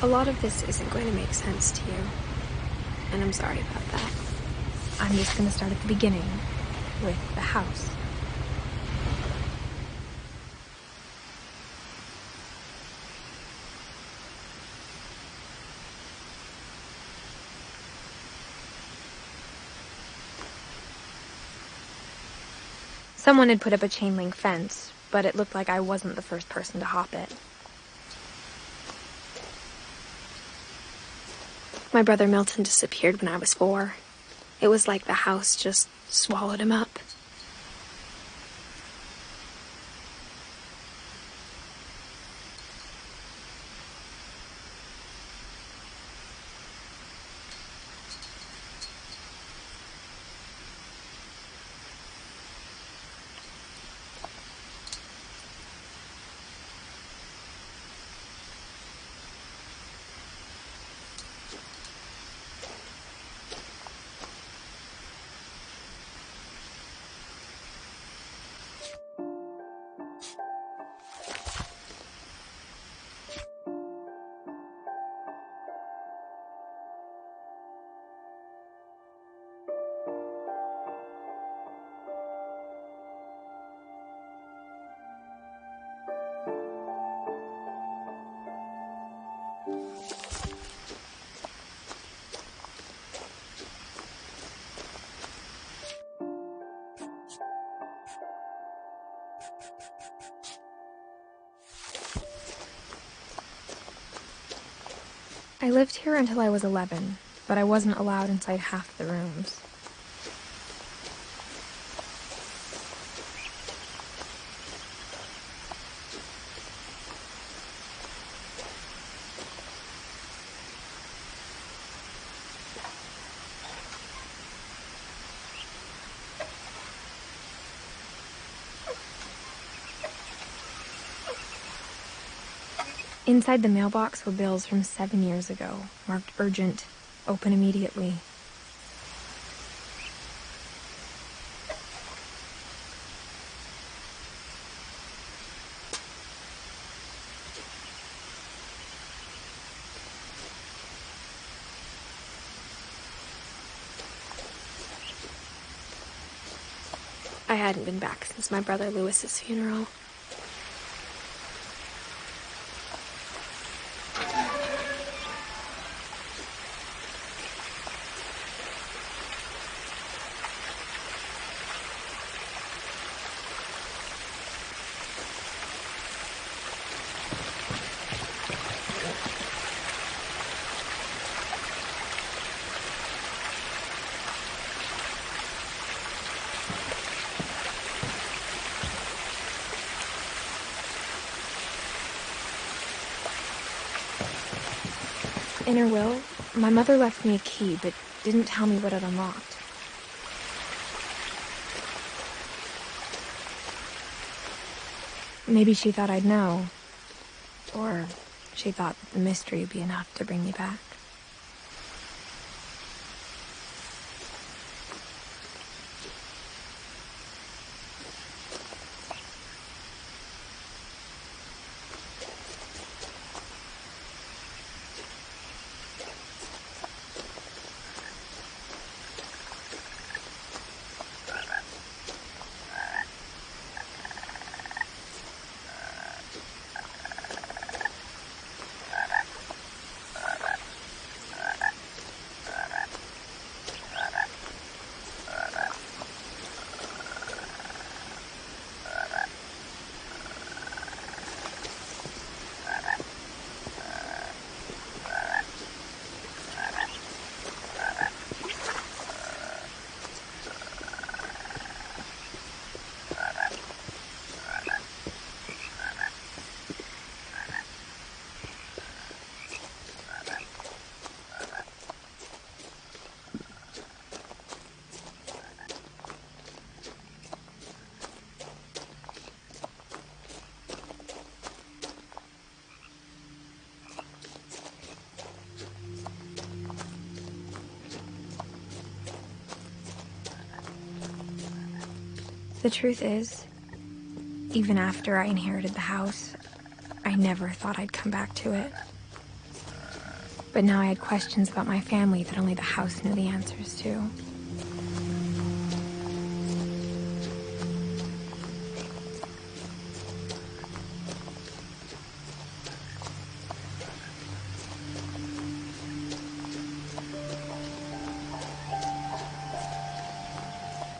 A lot of this isn't going to make sense to you, and I'm sorry about that. I'm just going to start at the beginning, with the house. Someone had put up a chain link fence, but it looked like I wasn't the first person to hop it. My brother Milton disappeared when I was 4. It was like the house just swallowed him up. I lived here until I was 11, but I wasn't allowed inside half the rooms. Inside the mailbox were bills from 7 years ago, marked urgent, open immediately. I hadn't been back since my brother Lewis's funeral. In her will, my mother left me a key, but didn't tell me what it unlocked. Maybe she thought I'd know. Or she thought that the mystery would be enough to bring me back. The truth is, even after I inherited the house, I never thought I'd come back to it. But now I had questions about my family that only the house knew the answers to.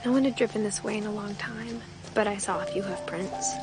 No one had driven this way in a long time, but I saw a few hoof prints.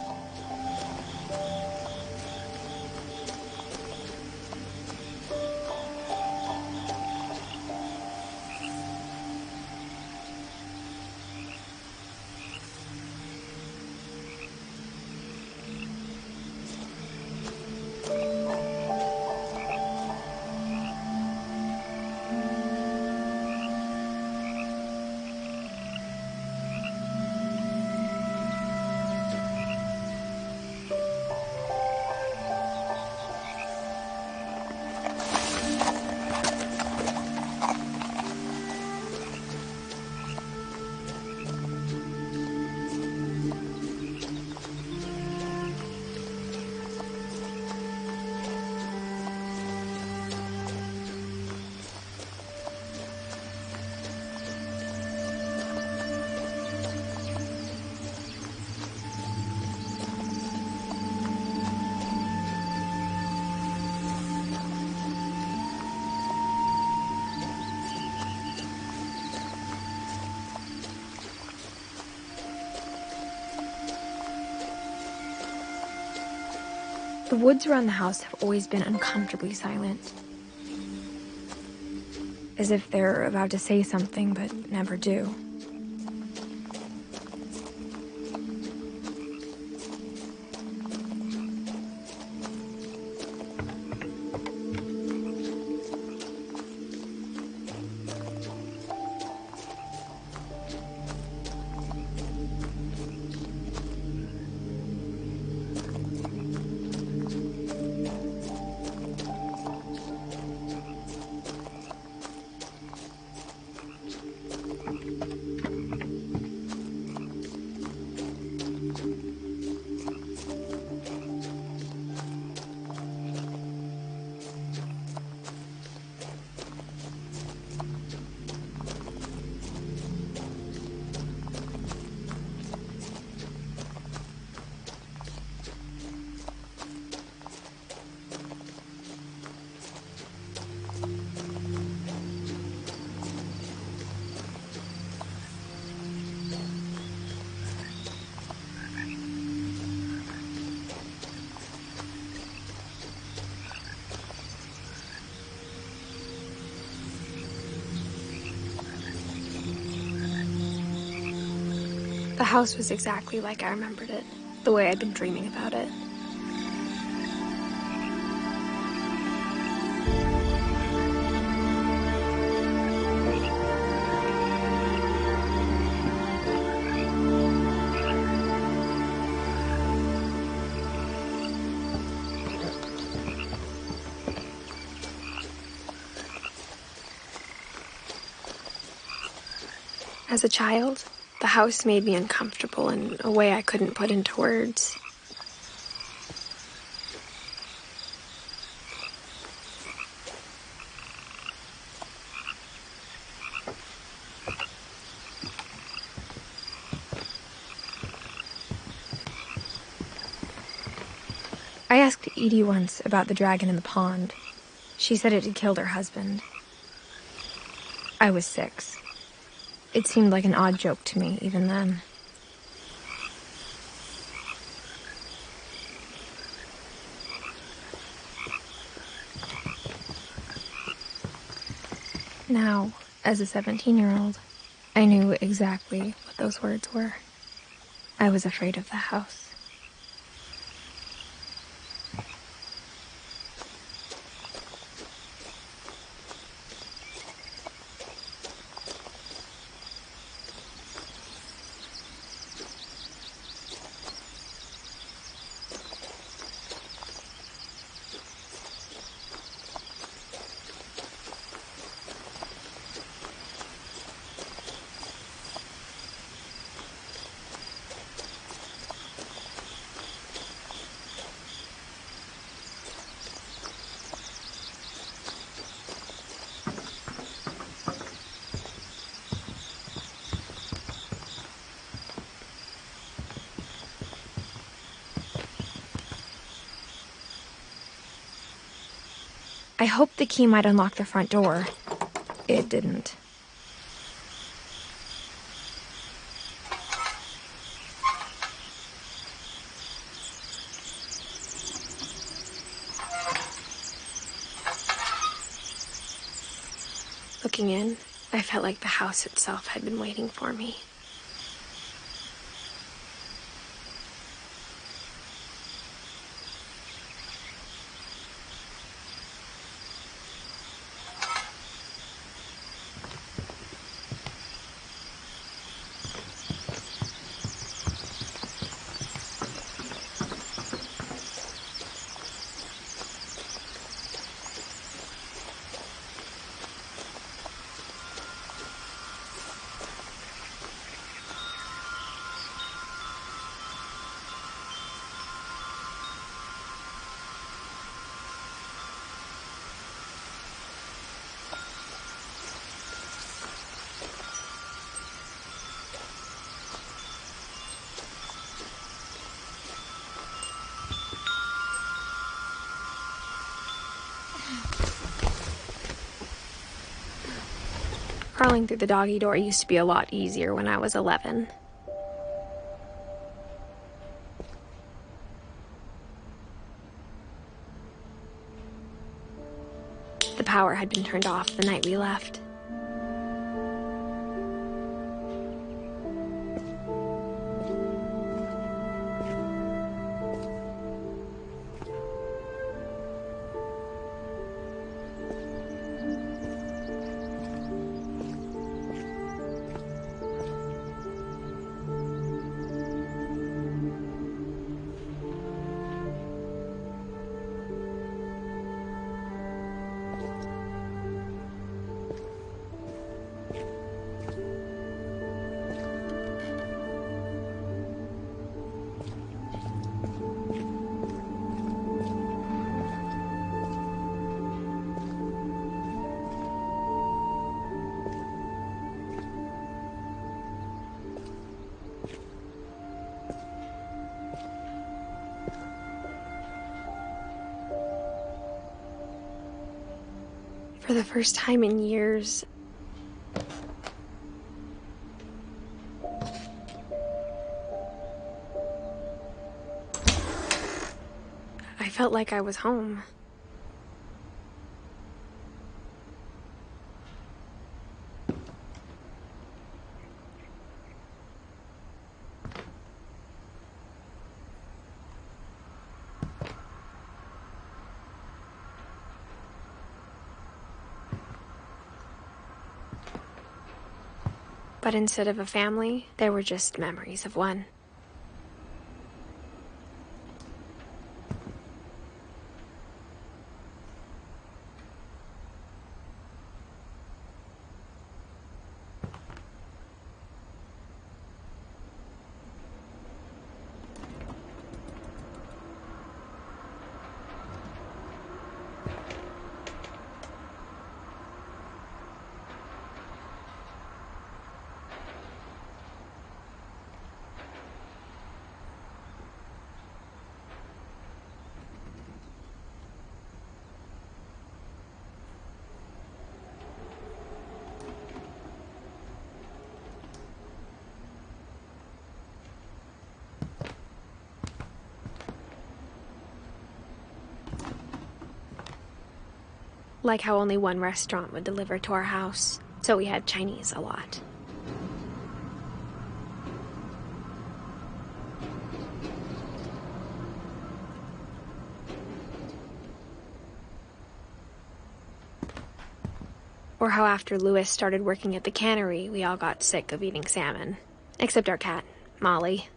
The woods around the house have always been uncomfortably silent. As if they're about to say something, but never do. The house was exactly like I remembered it, the way I'd been dreaming about it. As a child, the house made me uncomfortable in a way I couldn't put into words. I asked Edie once about the dragon in the pond. She said it had killed her husband. I was 6. It seemed like an odd joke to me, even then. Now, as a 17-year-old, I knew exactly what those words were. I was afraid of the house. I hoped the key might unlock the front door. It didn't. Looking in, I felt like the house itself had been waiting for me. Crawling through the doggy door used to be a lot easier when I was 11. The power had been turned off the night we left. For the first time in years, I felt like I was home. But instead of a family, there were just memories of one. Like how only one restaurant would deliver to our house, so we had Chinese a lot. Or how after Louis started working at the cannery, we all got sick of eating salmon. Except our cat, Molly.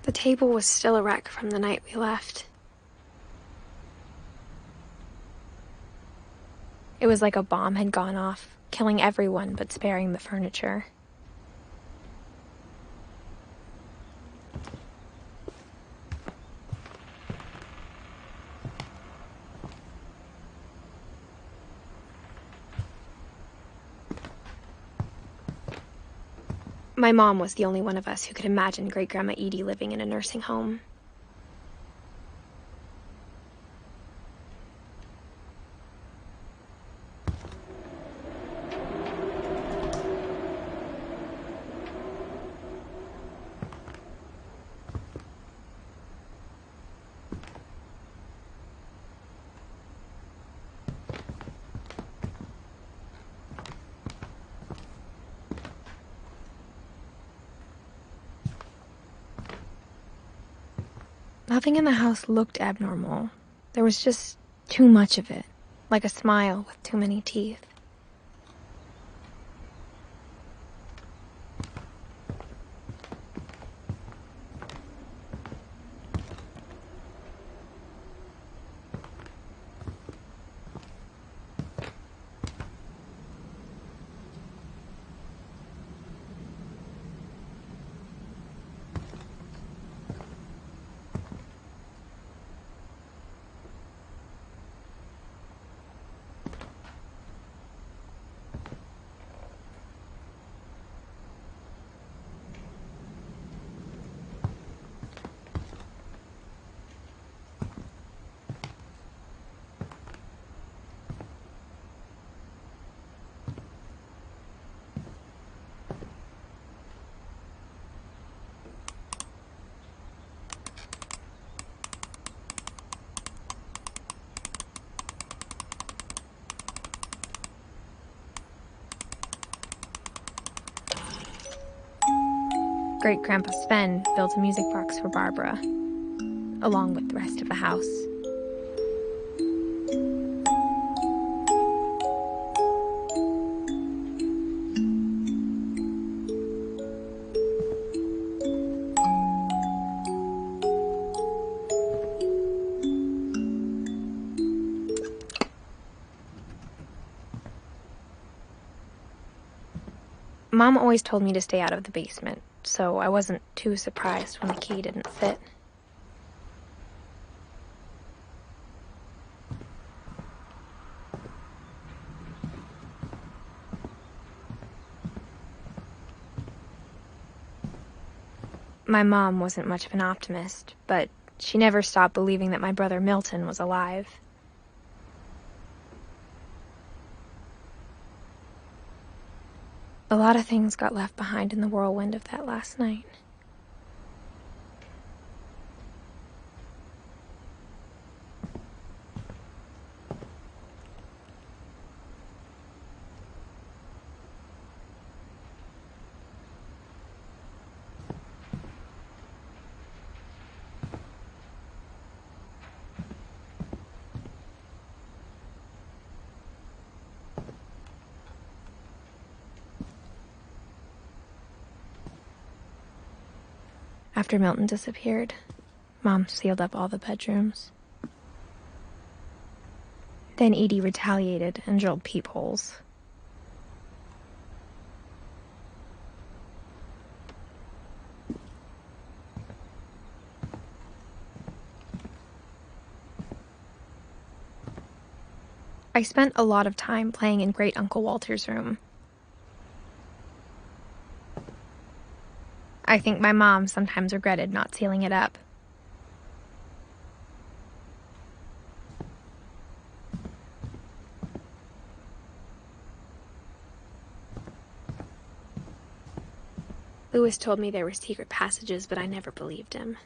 The table was still a wreck from the night we left. It was like a bomb had gone off, killing everyone but sparing the furniture. My mom was the only one of us who could imagine Great-Grandma Edie living in a nursing home. Nothing in the house looked abnormal. There was just too much of it, like a smile with too many teeth. Great-Grandpa Sven built a music box for Barbara, along with the rest of the house. Mom always told me to stay out of the basement, so I wasn't too surprised when the key didn't fit. My mom wasn't much of an optimist, but she never stopped believing that my brother Milton was alive. A lot of things got left behind in the whirlwind of that last night. After Milton disappeared, Mom sealed up all the bedrooms. Then Edie retaliated and drilled peepholes. I spent a lot of time playing in Great Uncle Walter's room. I think my mom sometimes regretted not sealing it up. Louis told me there were secret passages, but I never believed him.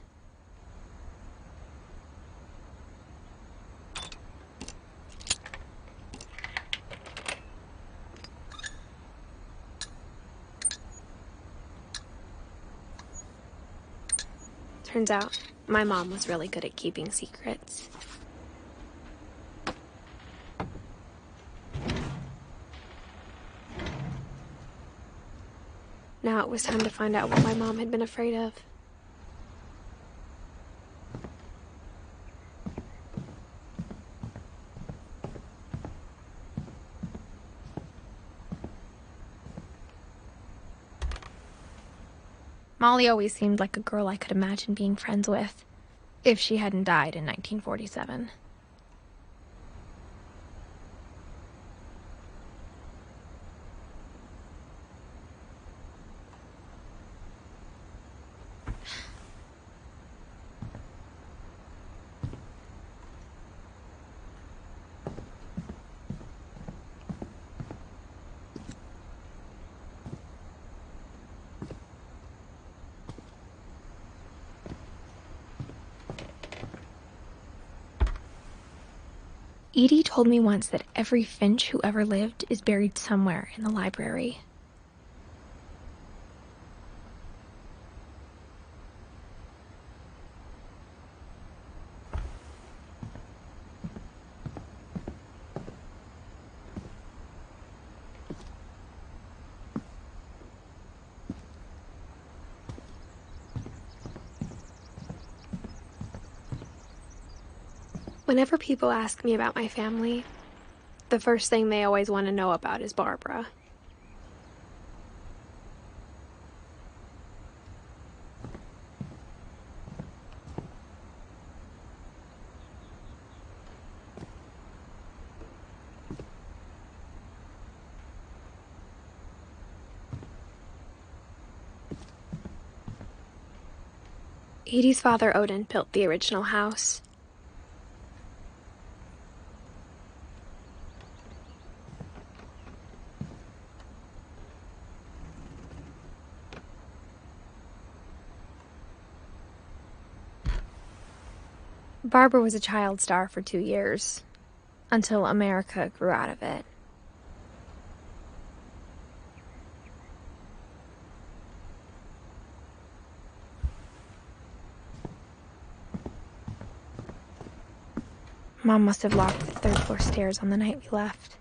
Turns out, my mom was really good at keeping secrets. Now it was time to find out what my mom had been afraid of. Molly always seemed like a girl I could imagine being friends with, if she hadn't died in 1947. Edie told me once that every Finch who ever lived is buried somewhere in the library. Whenever people ask me about my family, the first thing they always want to know about is Barbara. Edie's father, Odin, built the original house. Barbara was a child star for 2 years, until America grew out of it. Mom must have locked the third-floor stairs on the night we left.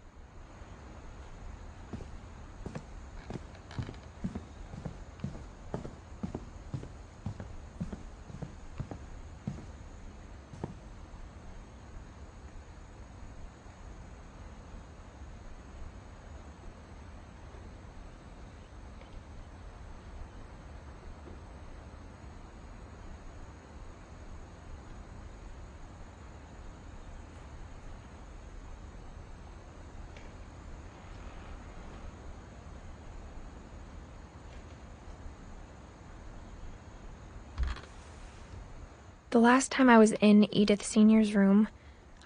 The last time I was in Edith Sr.'s room,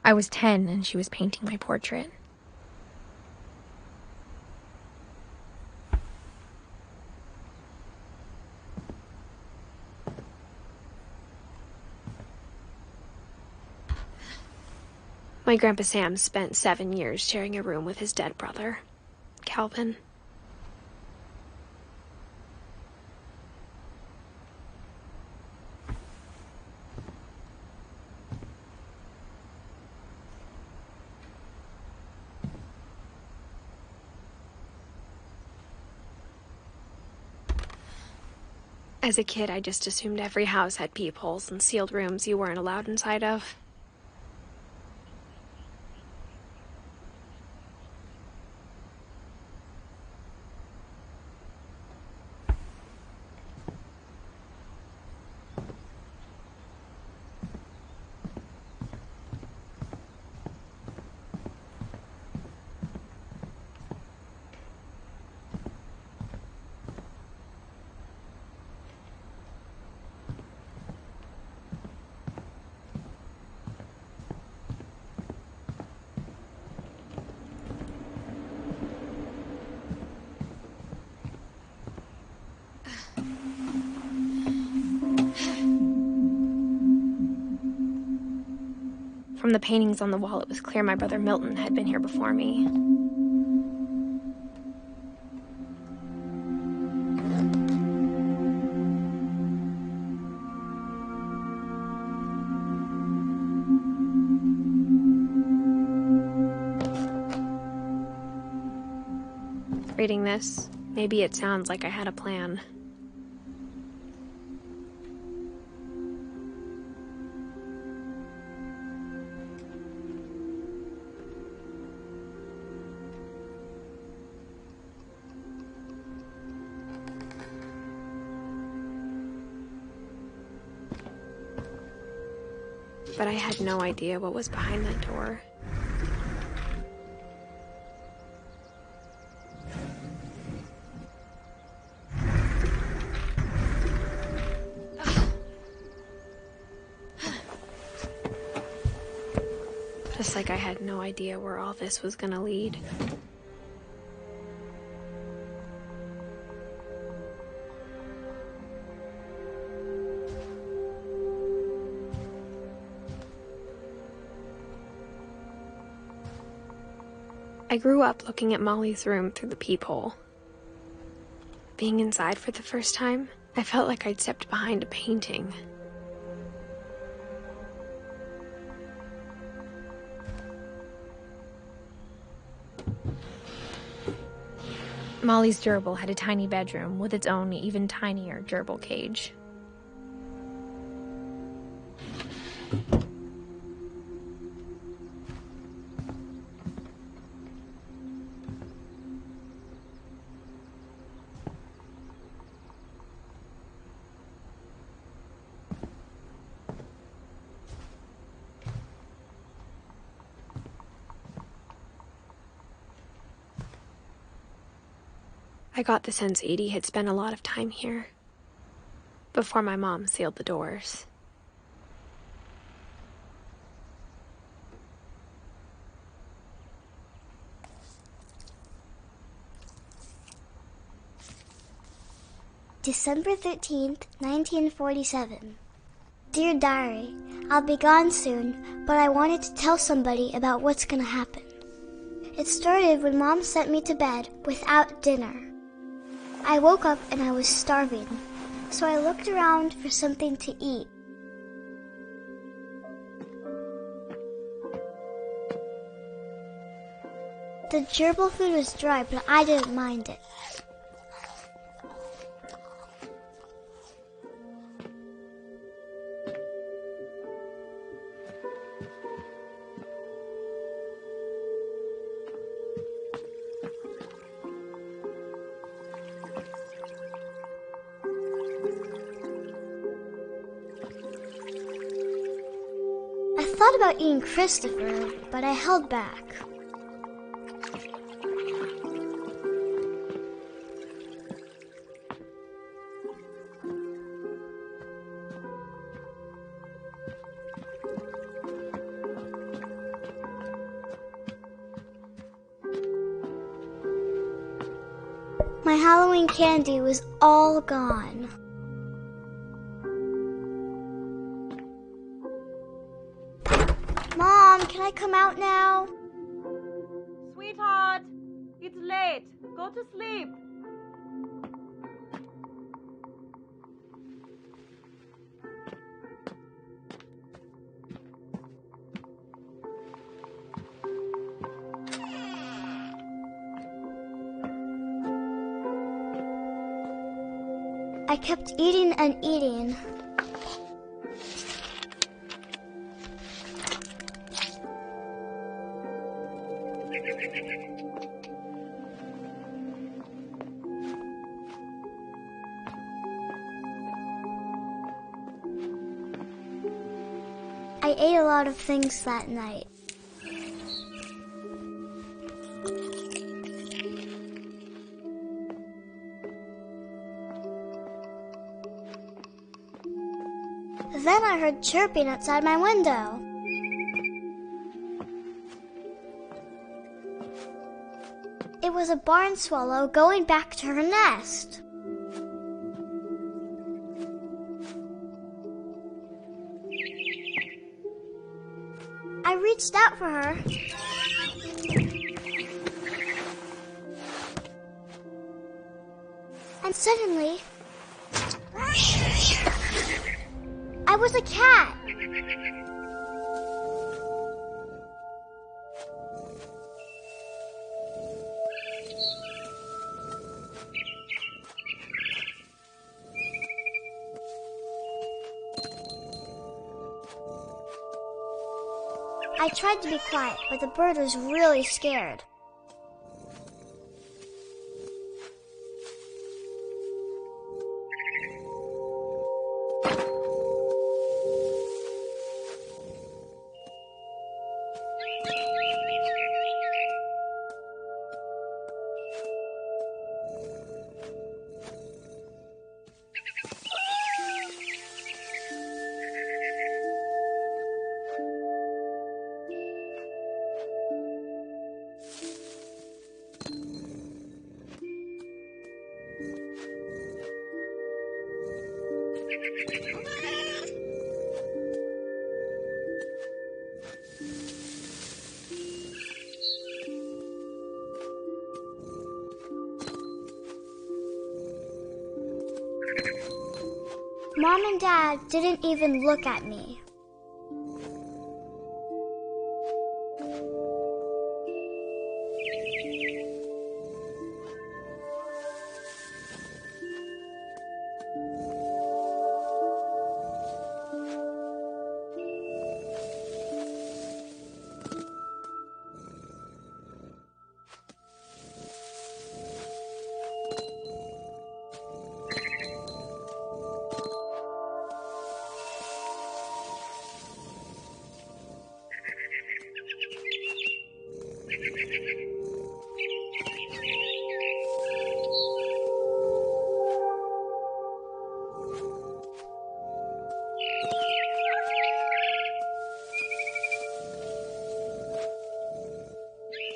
I was 10 and she was painting my portrait. My Grandpa Sam spent 7 years sharing a room with his dead brother, Calvin. As a kid, I just assumed every house had peepholes and sealed rooms you weren't allowed inside of. From the paintings on the wall, it was clear my brother Milton had been here before me. Reading this, maybe it sounds like I had a plan. but I had no idea what was behind that door. Just like I had no idea where all this was gonna lead. I grew up looking at Molly's room through the peephole. Being inside for the first time, I felt like I'd stepped behind a painting. Molly's gerbil had a tiny bedroom with its own even tinier gerbil cage. I got the sense Edie had spent a lot of time here, before my mom sealed the doors. December 13th, 1947. Dear Diary, I'll be gone soon, but I wanted to tell somebody about what's gonna happen. It started when Mom sent me to bed without dinner. I woke up and I was starving, so I looked around for something to eat. The gerbil food was dry, but I didn't mind it. I thought about eating Christopher, but I held back. My Halloween candy was all gone. Mom, can I come out now? Sweetheart, it's late. Go to sleep. I kept eating and eating. I ate a lot of things that night. Then I heard chirping outside my window. It was a barn swallow going back to her nest. I reached out for her. And suddenly, I was a cat. I tried to be quiet, but the bird was really scared. Mom and Dad didn't even look at me.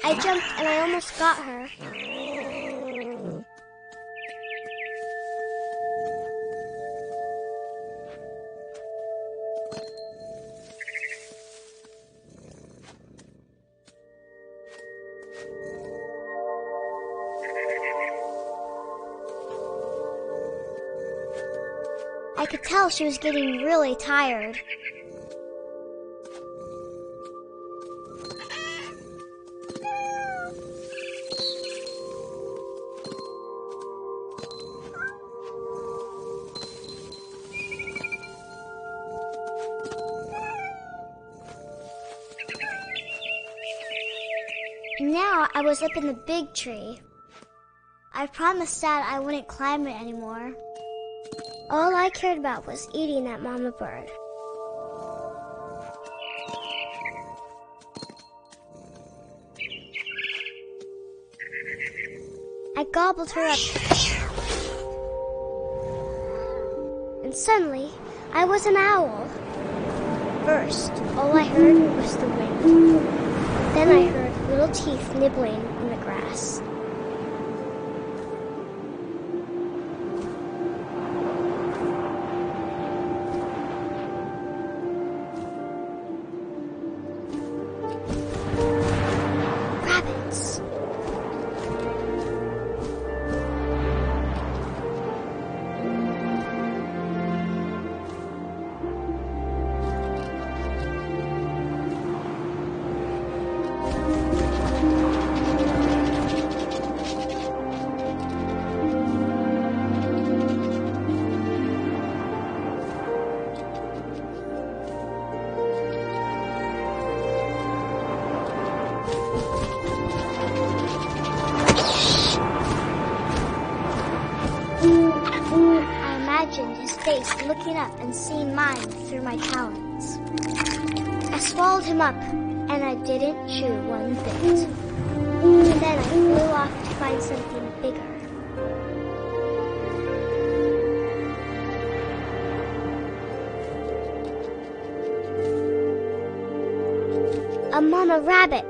I jumped and I almost got her. I could tell she was getting really tired. Now I was up in the big tree. I promised Dad I wouldn't climb it anymore. All I cared about was eating that mama bird. I gobbled her up. And suddenly, I was an owl. First, all I heard was the wind. Then I heard little teeth nibbling in the grass. Rabbits. I imagined his face looking up and seeing mine through my talons. I swallowed him up, and I didn't chew one bit. Then I flew off to find something bigger. A mama rabbit.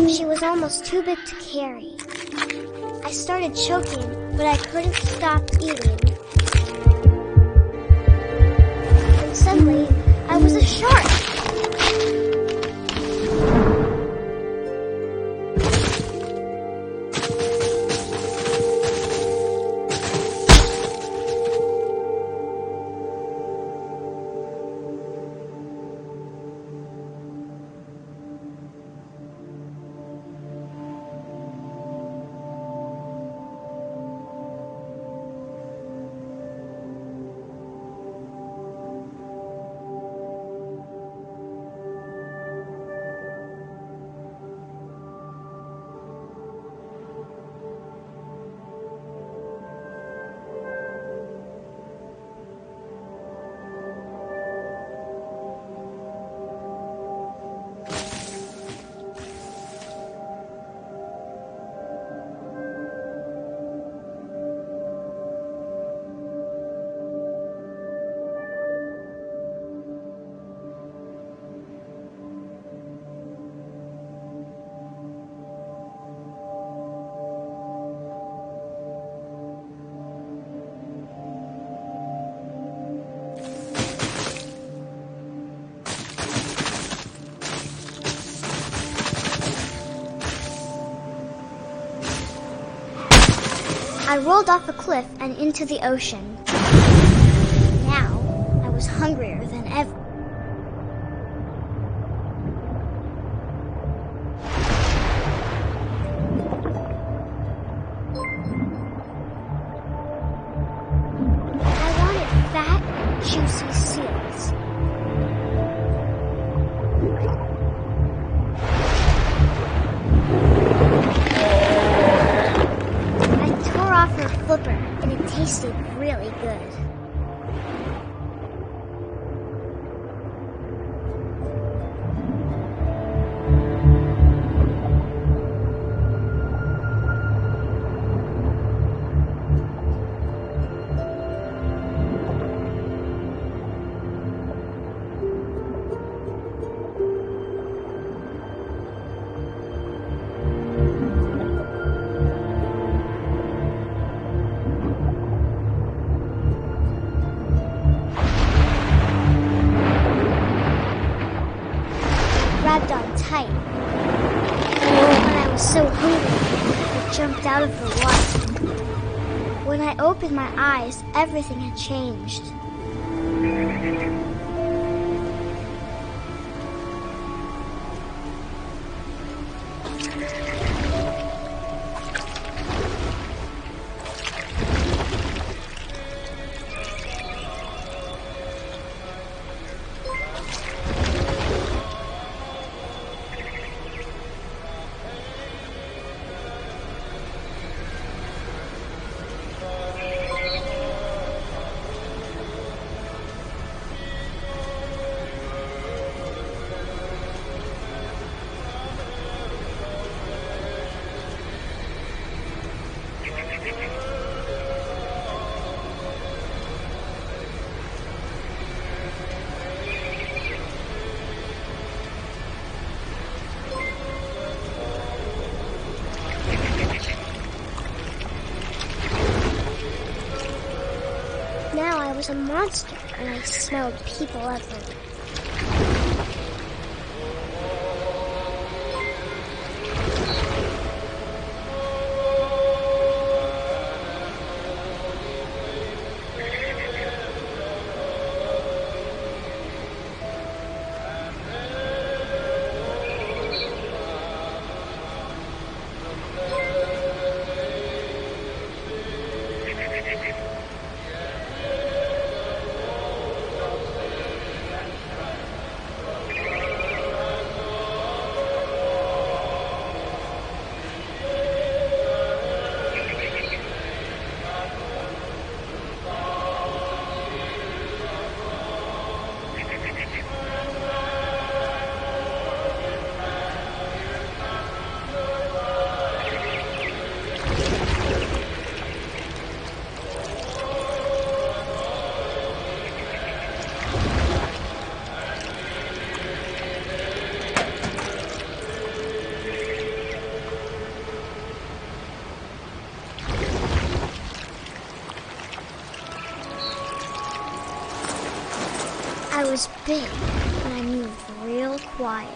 She was almost too big to carry. I started choking, but I couldn't stop eating. And suddenly, I was a shark. I rolled off a cliff and into the ocean. Now, I was hungrier than ever. I wanted fat, juicy seals. I tore off her flipper, and it tasted really good. Grabbed on tight. When I was so hungry, I jumped out of the water. When I opened my eyes, everything had changed. Now I was a monster, and I smelled people everywhere. I was big, and I moved real quiet.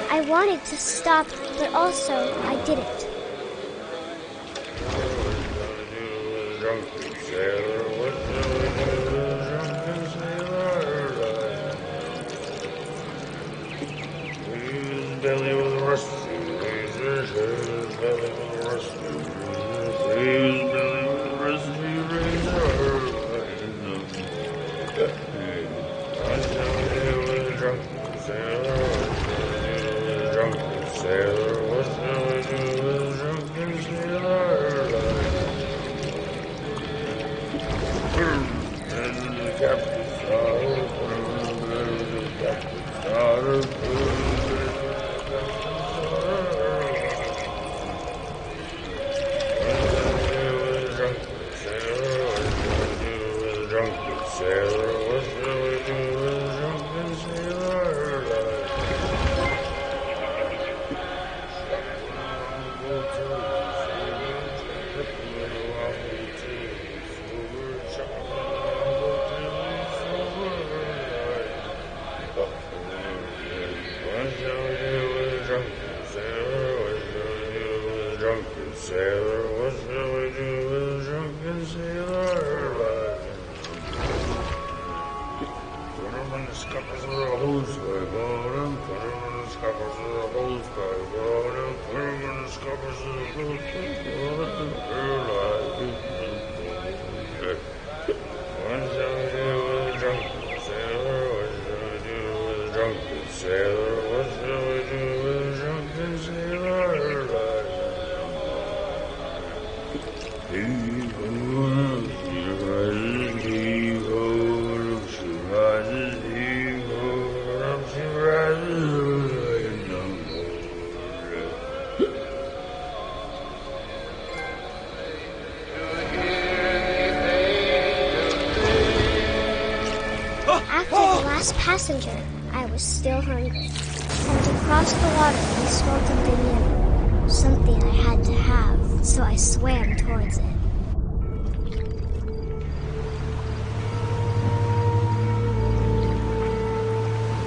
I wanted to stop, but also I didn't. After the last passenger, I was still hungry. And across the water, I smelled something new. Something I had to have, so I swam towards it.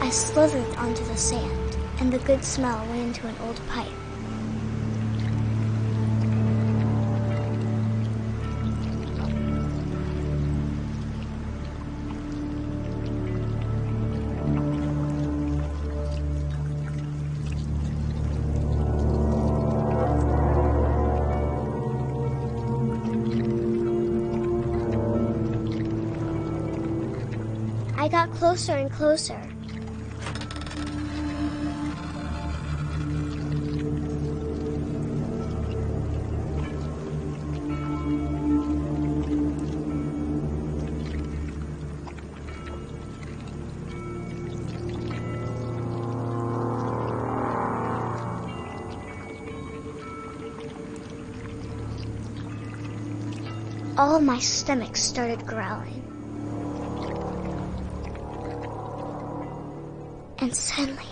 I slithered onto the sand, and the good smell went into an old pipe. I got closer and closer. All of my stomach started growling. And suddenly,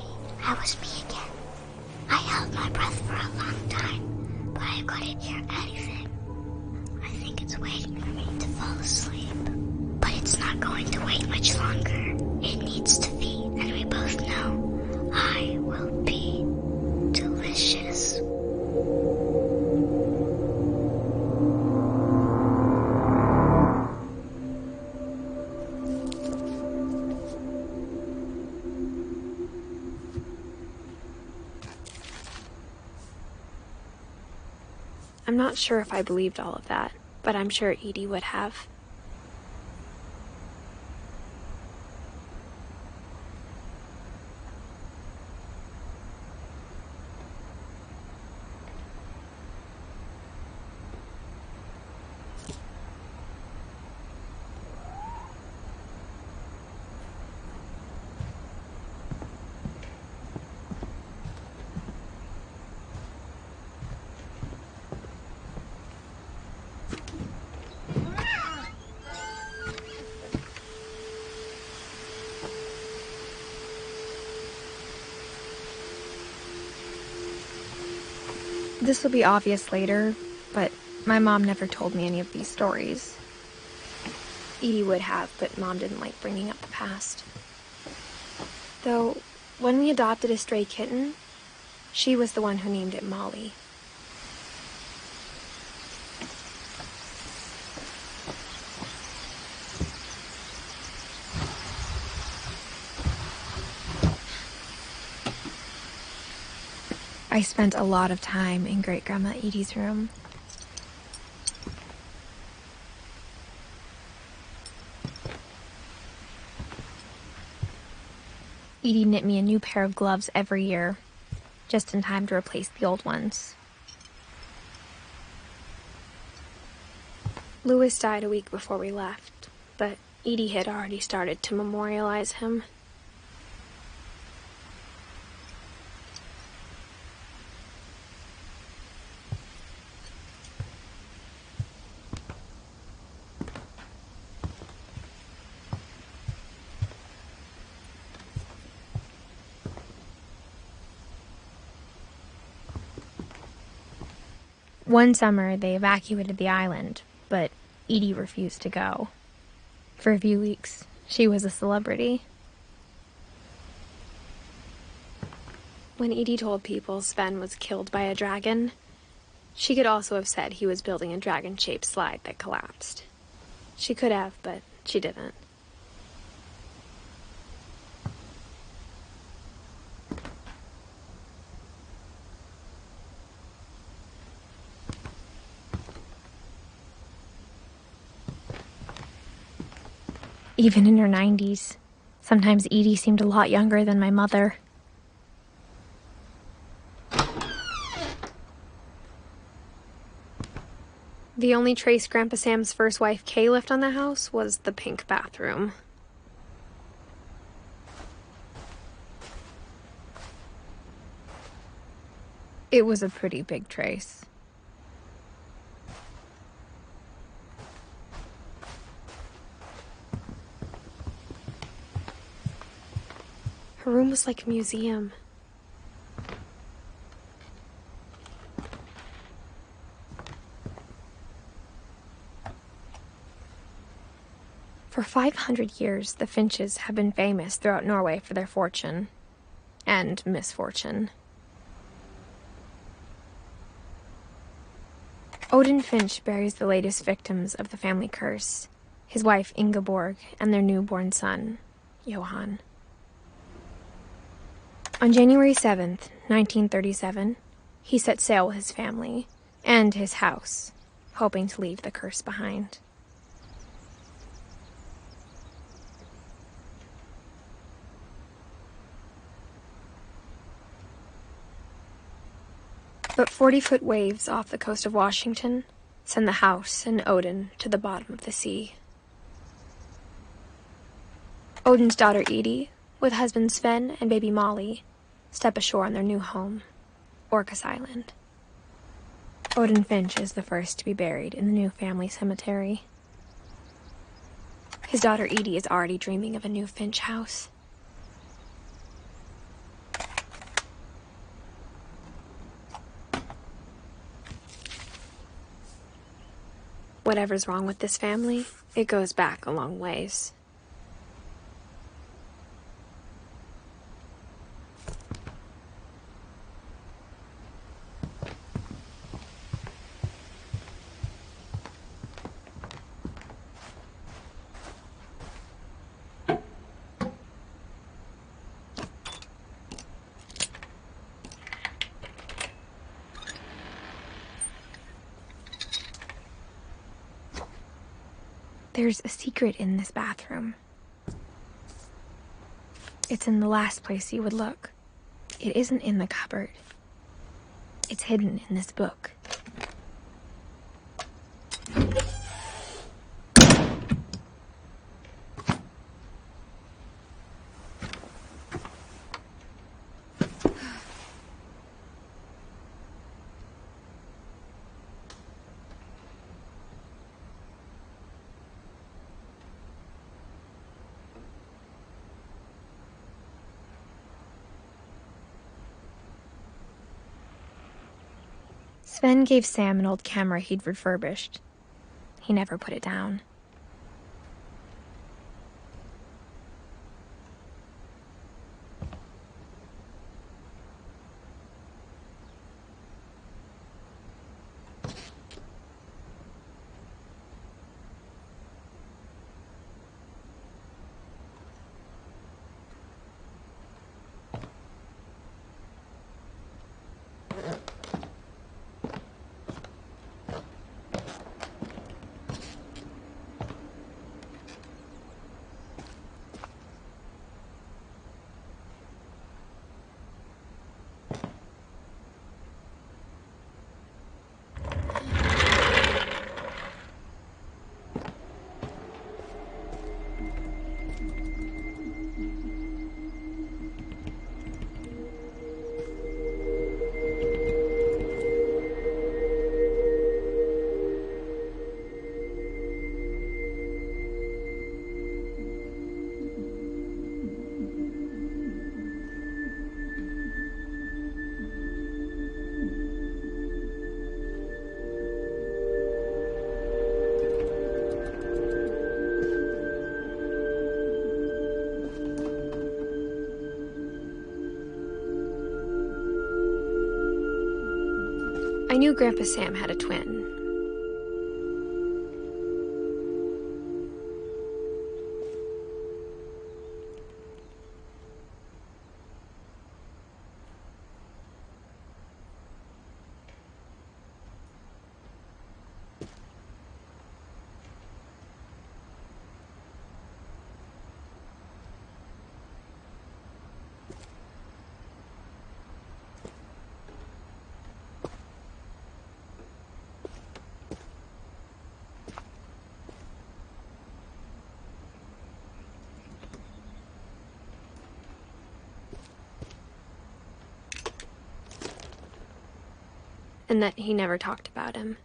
I was me again. I held my breath for a long time, but I couldn't hear anything. I think it's waiting for me to fall asleep. But it's not going to wait much longer. It needs to feed, and we both know I will be delicious. I'm not sure if I believed all of that, but I'm sure Edie would have. This will be obvious later, but my mom never told me any of these stories. Edie would have, but Mom didn't like bringing up the past. Though, when we adopted a stray kitten, she was the one who named it Molly. I spent a lot of time in Great-Grandma Edie's room. Edie knit me a new pair of gloves every year, just in time to replace the old ones. Louis died a week before we left, but Edie had already started to memorialize him. One summer, they evacuated the island, but Edie refused to go. For a few weeks, she was a celebrity. When Edie told people Sven was killed by a dragon, she could also have said he was building a dragon-shaped slide that collapsed. She could have, but she didn't. even in her 90s. Sometimes Edie seemed a lot younger than my mother. The only trace Grandpa Sam's first wife, Kay, left on the house was the pink bathroom. It was a pretty big trace. Her room was like a museum. For 500 years, the Finches have been famous throughout Norway for their fortune and misfortune. Odin Finch buries the latest victims of the family curse, his wife Ingeborg and their newborn son, Johan. On January 7th, 1937, he set sail with his family and his house, hoping to leave the curse behind. But 40-foot waves off the coast of Washington send the house and Odin to the bottom of the sea. Odin's daughter Edie, with husband Sven and baby Molly, step ashore on their new home, Orcas Island. Odin Finch is the first to be buried in the new family cemetery. His daughter Edie is already dreaming of a new Finch house. Whatever's wrong with this family, it goes back a long ways. There's a secret in this bathroom. It's in the last place you would look. It isn't in the cupboard. It's hidden in this book. Sven gave Sam an old camera he'd refurbished. He never put it down. I knew Grandpa Sam had a twin. and that he never talked about him.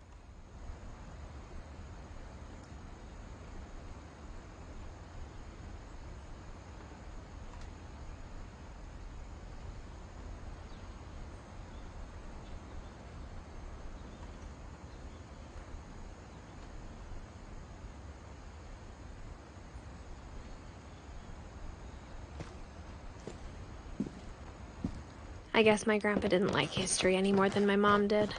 I guess my grandpa didn't like history any more than my mom did.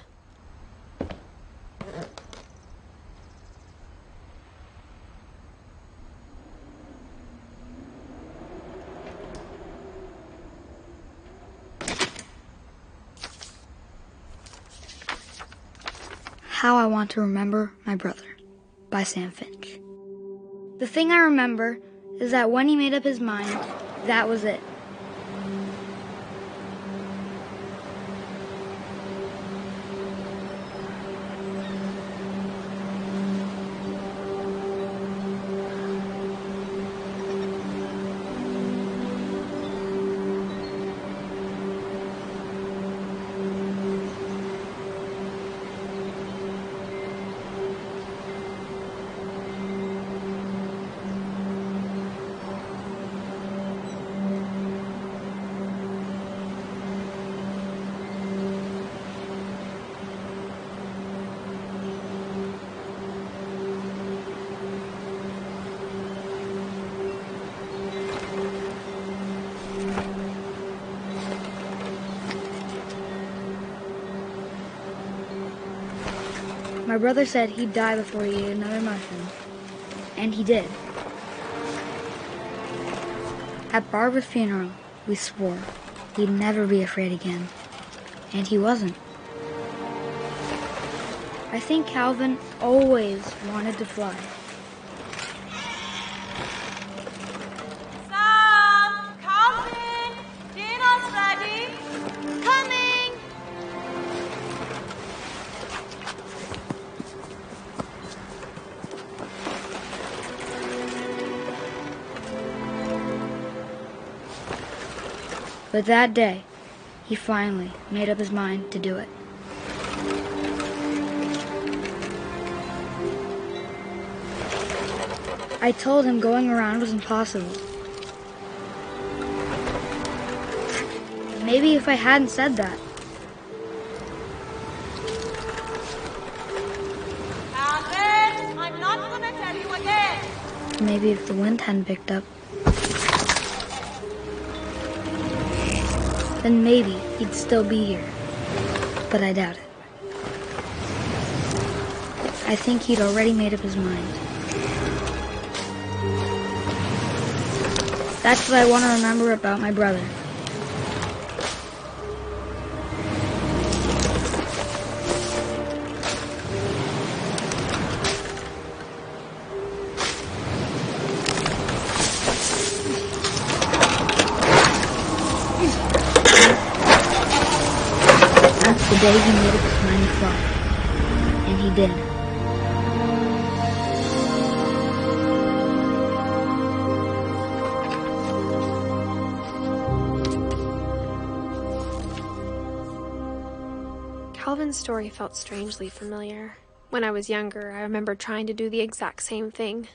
How I Want to Remember My Brother by Sam Finch. The thing I remember is that when he made up his mind, that was it. My brother said he'd die before he ate another mushroom. And he did. At Barbara's funeral, we swore he'd never be afraid again. And he wasn't. I think Calvin always wanted to fly. Sam! Calvin! Dinner's ready! Coming! But that day, he finally made up his mind to do it. I told him going around was impossible. Maybe if I hadn't said that, Calvin! I'm not gonna tell you again! maybe if the wind hadn't picked up, then maybe he'd still be here. But I doubt it. I think he'd already made up his mind. That's what I want to remember about my brother. That's the day he made up his mind to fly. And he did. Calvin's story felt strangely familiar. When I was younger, I remember trying to do the exact same thing.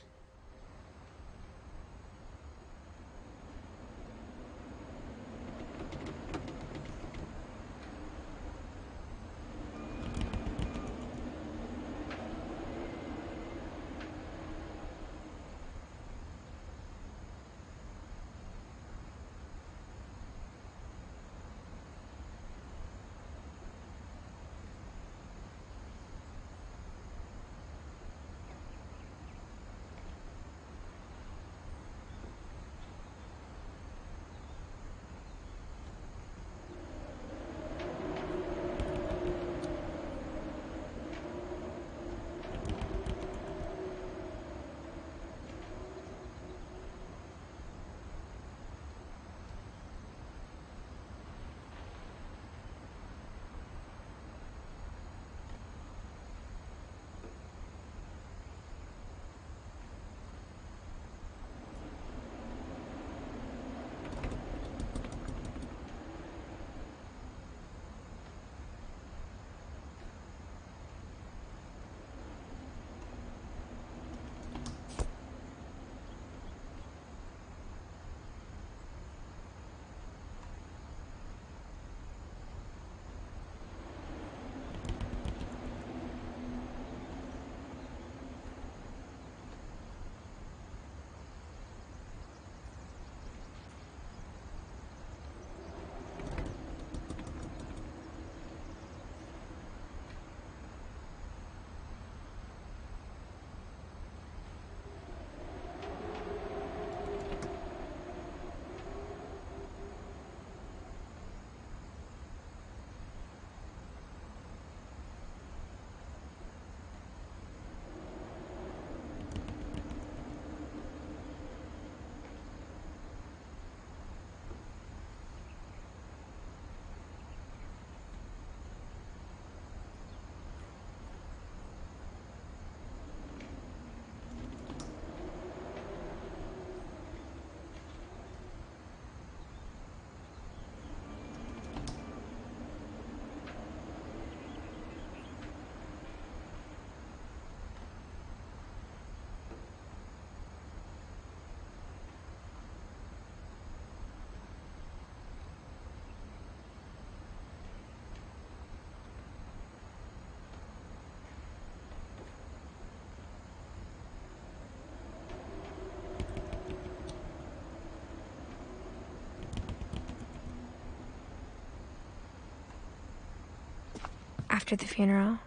After the funeral,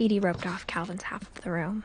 Edie roped off Calvin's half of the room.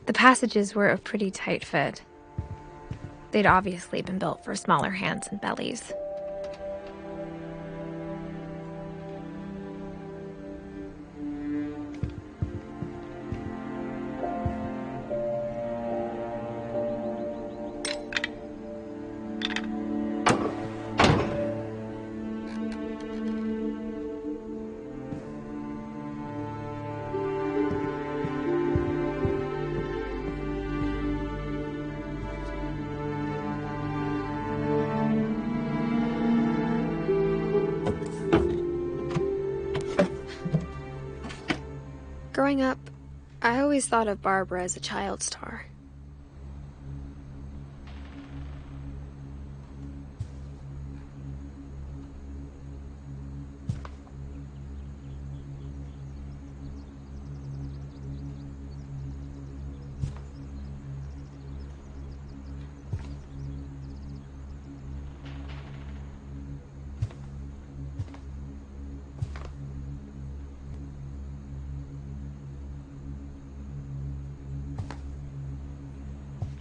The passages were a pretty tight fit. They'd obviously been built for smaller hands and bellies. Growing up, I always thought of Barbara as a child star.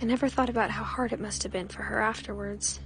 I never thought about how hard it must have been for her afterwards.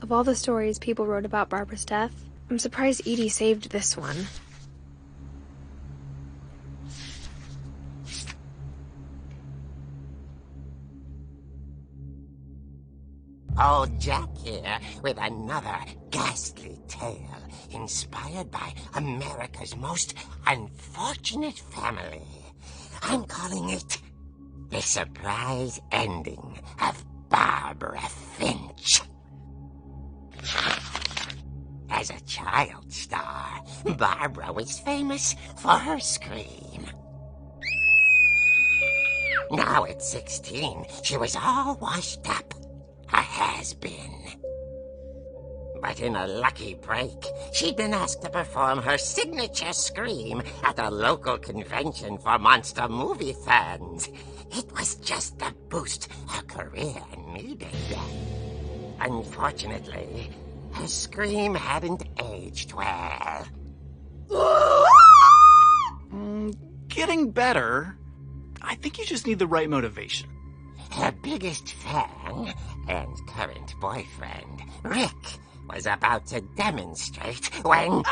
Of all the stories people wrote about Barbara's death, I'm surprised Edie saved this one. Old Jack here with another ghastly tale inspired by America's most unfortunate family. I'm calling it The Surprise Ending of Barbara Finch. As a child star, Barbara was famous for her scream. Now at 16, she was all washed up. A has-been. But in a lucky break, she'd been asked to perform her signature scream at a local convention for monster movie fans. It was just the boost her career needed. Unfortunately, her scream hadn't aged well. Getting better. I think you just need the right motivation. Her biggest fan and current boyfriend, Rick, was about to demonstrate when...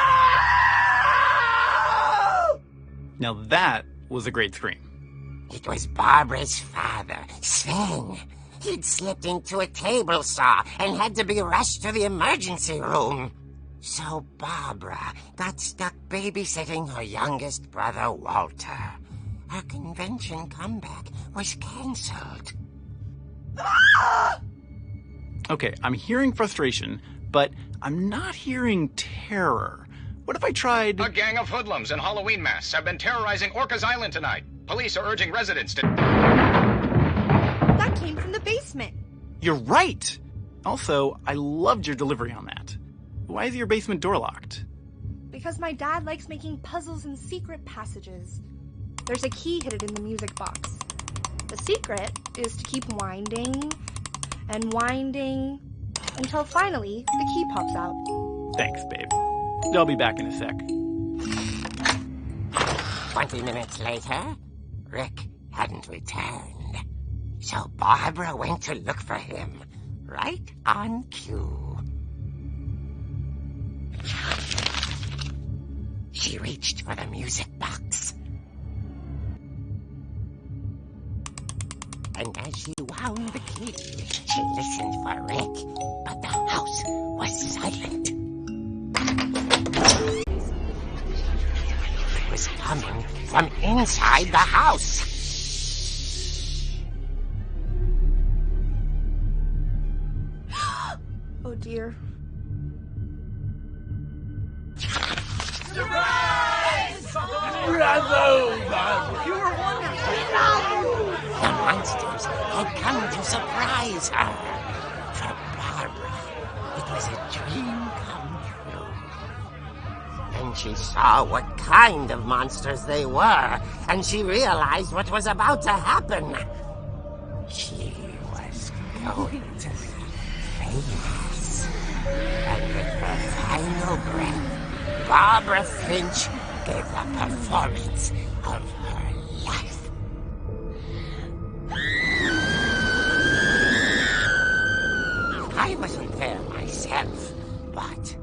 Now that was a great scream. It was Barbara's father, Sven. He'd slipped into a table saw and had to be rushed to the emergency room. So Barbara got stuck babysitting her youngest brother, Walter. Her convention comeback was cancelled. Okay, I'm hearing frustration, but I'm not hearing terror. What if I tried... A gang of hoodlums in Halloween masks have been terrorizing Orcas Island tonight. Police are urging residents to... That came from the basement. You're right! Also, I loved your delivery on that. Why is your basement door locked? Because my dad likes making puzzles and secret passages. There's a key hidden in the music box. The secret is to keep winding and winding until finally the key pops out. Thanks, babe. I'll be back in a sec. 20 minutes later, Rick hadn't returned. So Barbara went to look for him, right on cue. She reached for the music box. And as she wound the key, she listened for Rick, but the house was silent. It was coming from inside the house. Oh dear. The monsters had come to surprise her. For Barbara, it was a dream come true. Then she saw what kind of monsters they were, and she realized what was about to happen. She was going to be famous. And with her final breath, Barbara Finch gave the performance of her life. I wasn't there myself, but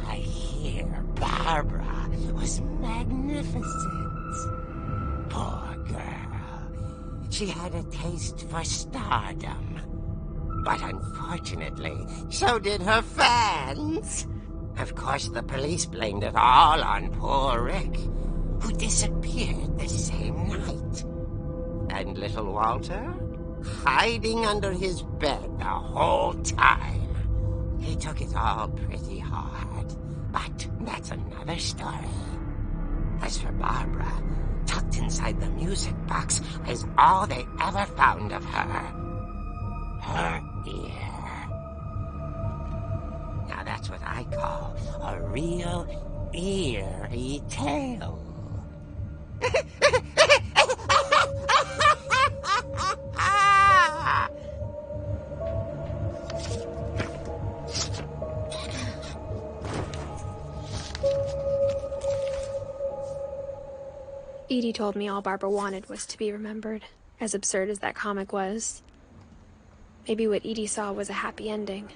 I hear Barbara was magnificent. Poor girl. She had a taste for stardom. But unfortunately, so did her fans. Of course, the police blamed it all on poor Rick, who disappeared the same night. And little Walter? Hiding under his bed the whole time. He took it all pretty hard, but that's another story. As for Barbara, tucked inside the music box is all they ever found of her. Her ear. Now that's what I call a real eerie tale. Edie told me all Barbara wanted was to be remembered, as absurd as that comic was. Maybe what Edie saw was a happy ending.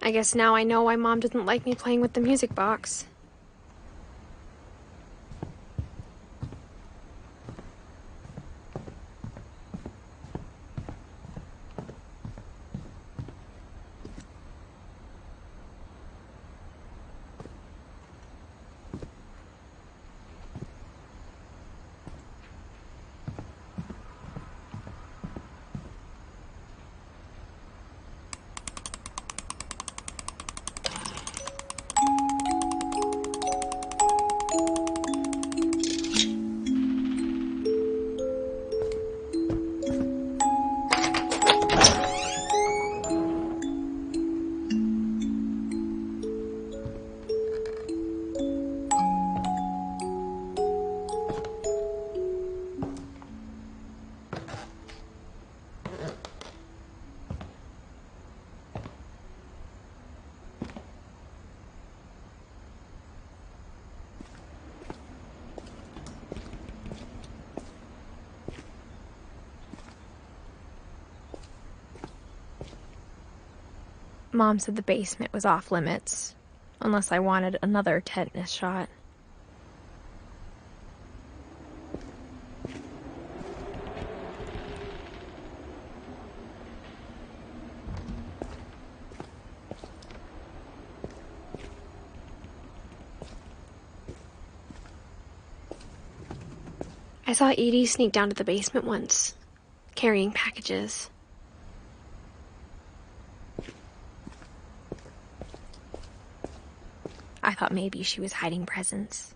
I guess now I know why Mom didn't like me playing with the music box. Mom said the basement was off limits, unless I wanted another tetanus shot. I saw Edie sneak down to the basement once, carrying packages. I thought maybe she was hiding presents.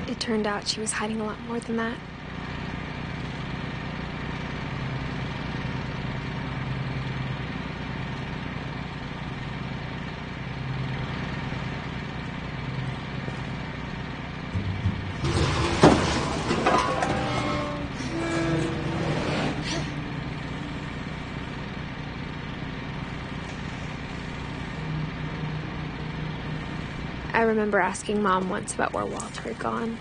It turned out she was hiding a lot more than that. I remember asking Mom once about where Walter had gone.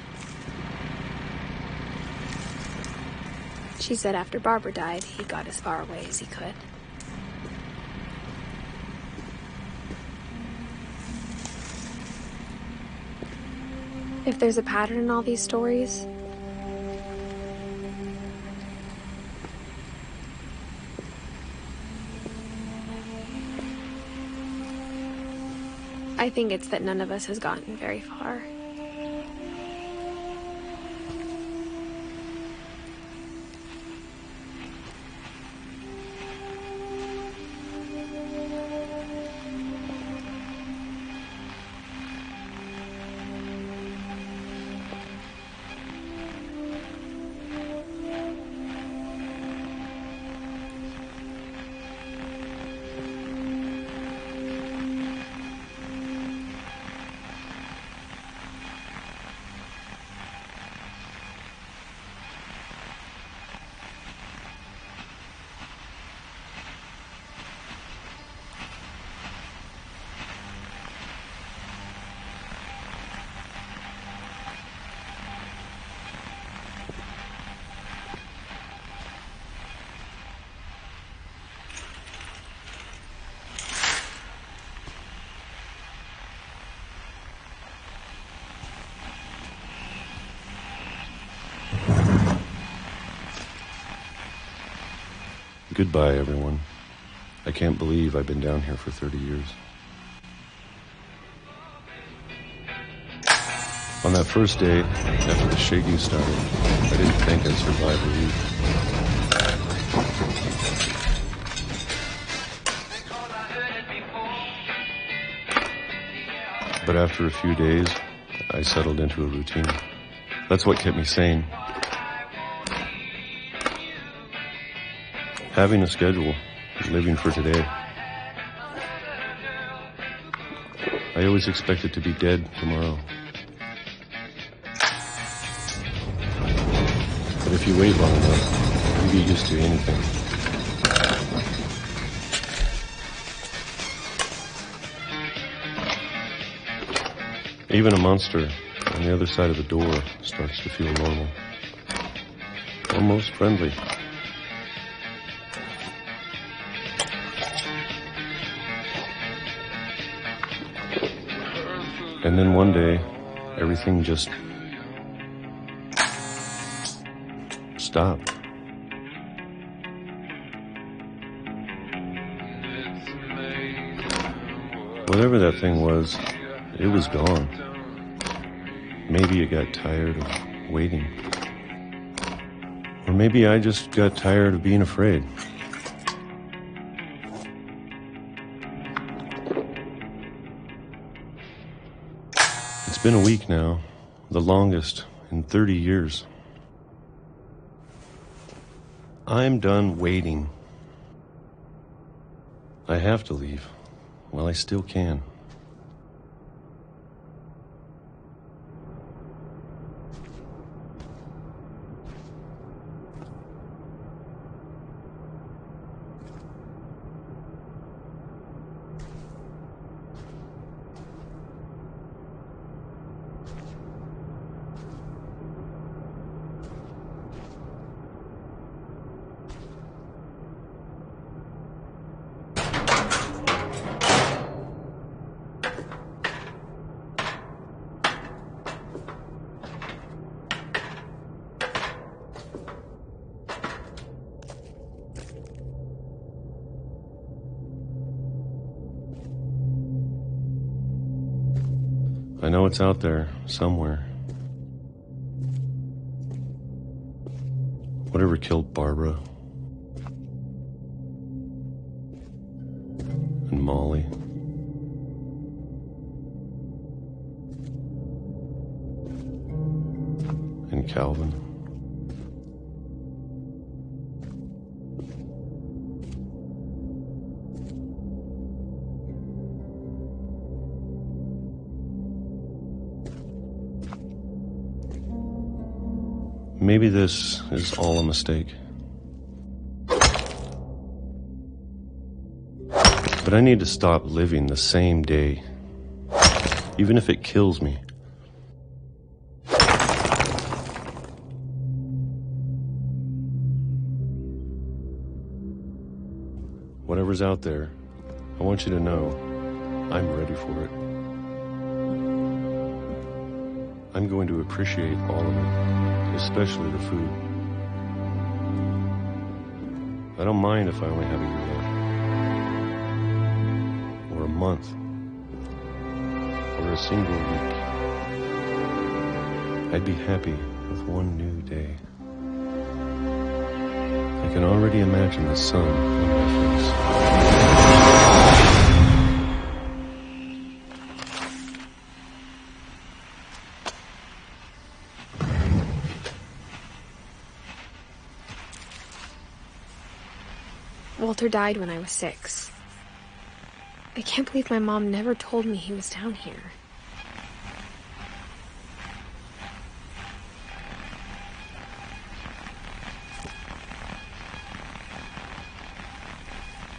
She said after Barbara died, he got as far away as he could. If there's a pattern in all these stories, I think it's that none of us has gotten very far. Goodbye, everyone. I can't believe I've been down here for 30 years. On that first day, after the shaking started, I didn't think I'd survive a week. But after a few days, I settled into a routine. That's what kept me sane. Having a schedule, living for today. I always expected to be dead tomorrow. But if you wait long enough, you get used to anything. Even a monster on the other side of the door starts to feel normal. Almost friendly. And then one day, everything just stopped. Whatever that thing was, it was gone. Maybe it got tired of waiting. Or maybe I just got tired of being afraid. It's been a week now, the longest in 30 years. I'm done waiting. I have to leave while I still can. I know it's out there, somewhere. Whatever killed Barbara and Molly. And Calvin. Maybe this is all a mistake. But I need to stop living the same day, even if it kills me. Whatever's out there, I want you to know I'm ready for it. I'm going to appreciate all of it, especially the food. I don't mind if I only have a year left, or a month, or a single week. I'd be happy with one new day. I can already imagine the sun on my face. Walter died when I was 6. I can't believe my mom never told me he was down here.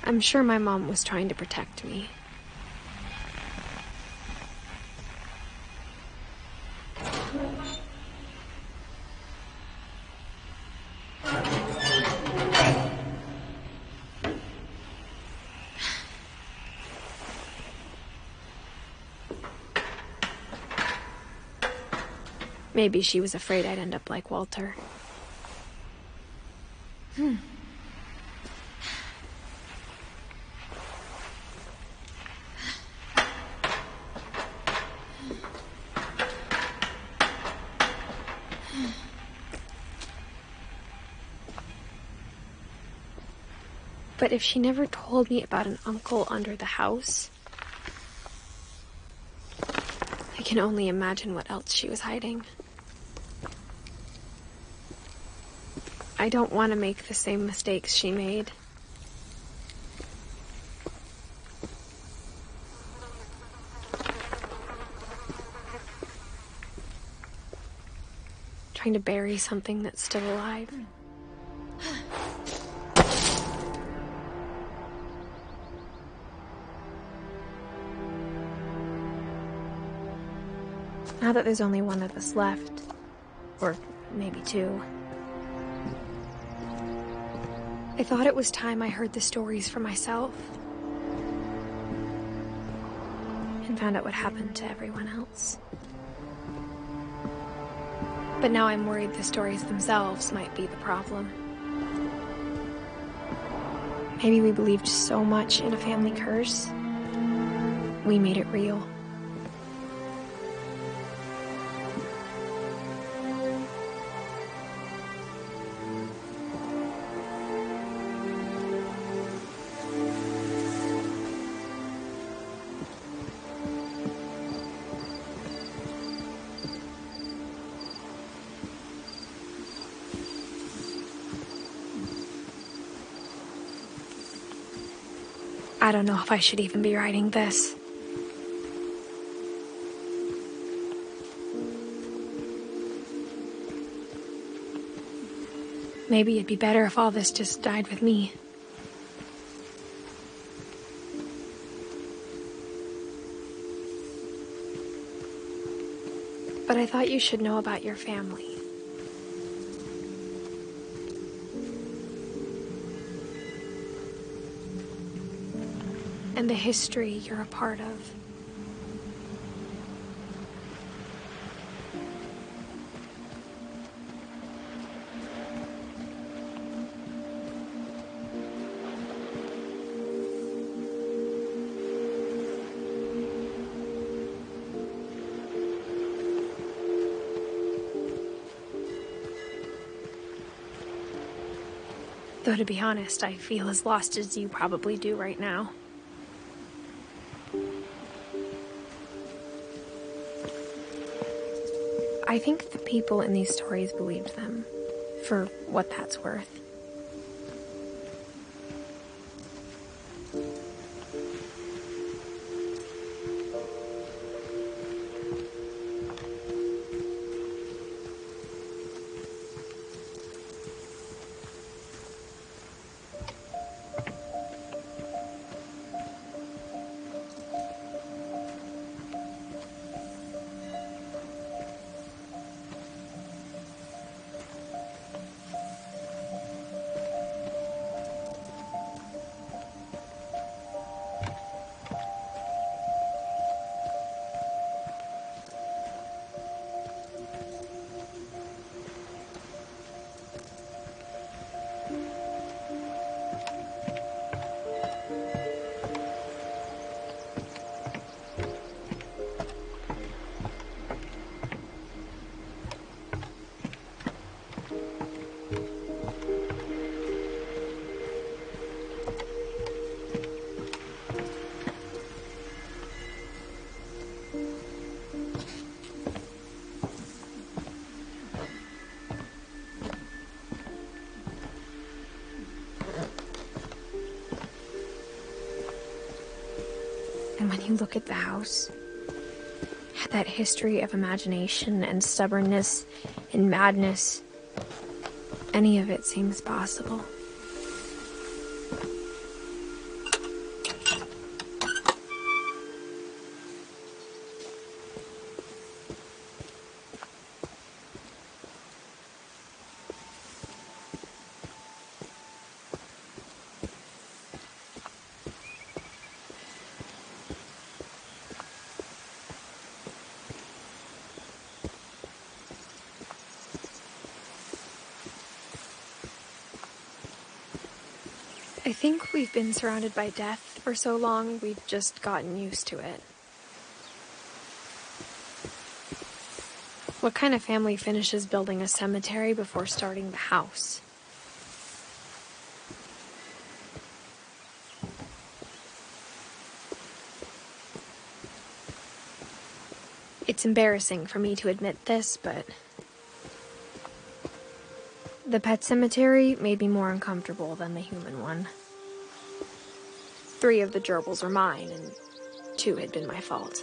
I'm sure my mom was trying to protect me. Maybe she was afraid I'd end up like Walter. But if she never told me about an uncle under the house, I can only imagine what else she was hiding. I don't want to make the same mistakes she made. Trying to bury something that's still alive. Now that there's only one of us left, or maybe two, I thought it was time I heard the stories for myself and found out what happened to everyone else. But now I'm worried the stories themselves might be the problem. Maybe we believed so much in a family curse, we made it real. I don't know if I should even be writing this. Maybe it'd be better if all this just died with me. But I thought you should know about your family. And the history you're a part of. Though to be honest, I feel as lost as you probably do right now. I think the people in these stories believed them, for what that's worth. And when you look at the house, that history of imagination and stubbornness and madness, any of it seems possible. I think we've been surrounded by death for so long, we've just gotten used to it. What kind of family finishes building a cemetery before starting the house? It's embarrassing for me to admit this, but the pet cemetery made me more uncomfortable than the human one. 3 of the gerbils were mine, and 2 had been my fault.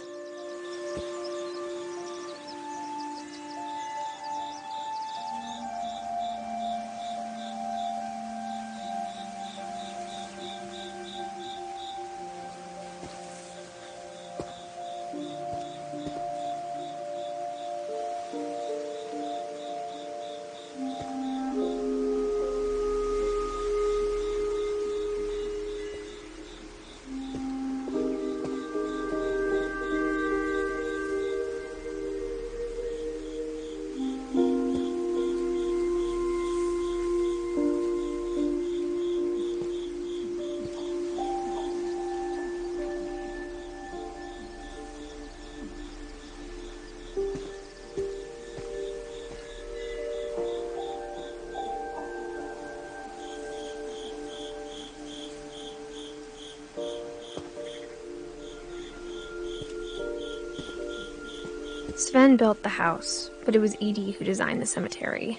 Sven built the house, but it was Edie who designed the cemetery.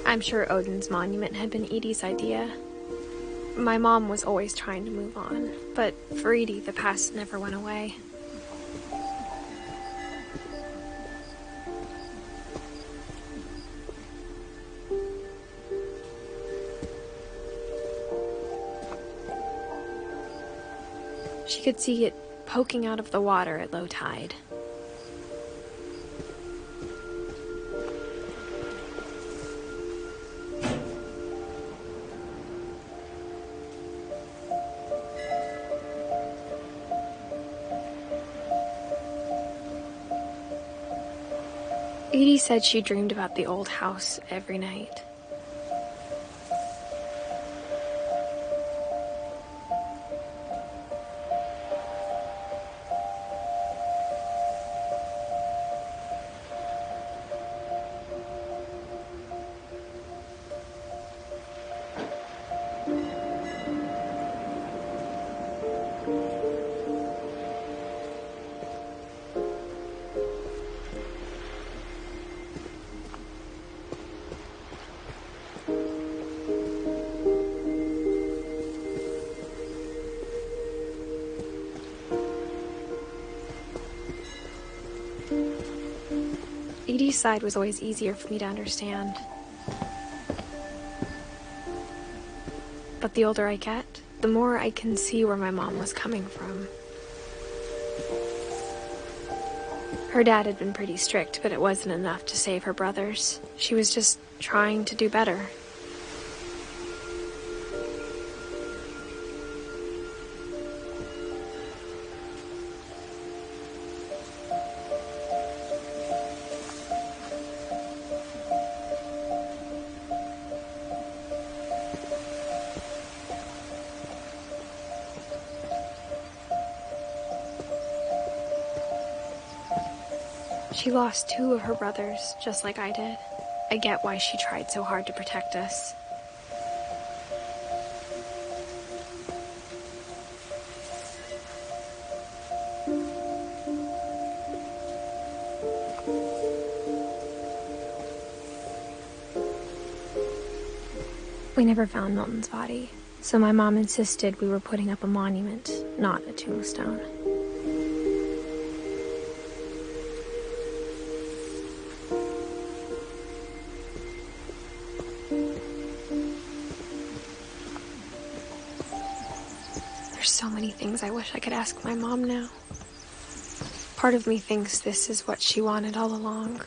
I'm sure Odin's monument had been Edie's idea. My mom was always trying to move on, but for Edie, the past never went away. She could see it poking out of the water at low tide. Edie said she dreamed about the old house every night. Edie's side was always easier for me to understand. But the older I get, the more I can see where my mom was coming from. Her dad had been pretty strict, but it wasn't enough to save her brothers. She was just trying to do better. She lost 2 of her brothers, just like I did. I get why she tried so hard to protect us. We never found Milton's body, so my mom insisted we were putting up a monument, not a tombstone. There's so many things I wish I could ask my mom now. Part of me thinks this is what she wanted all along.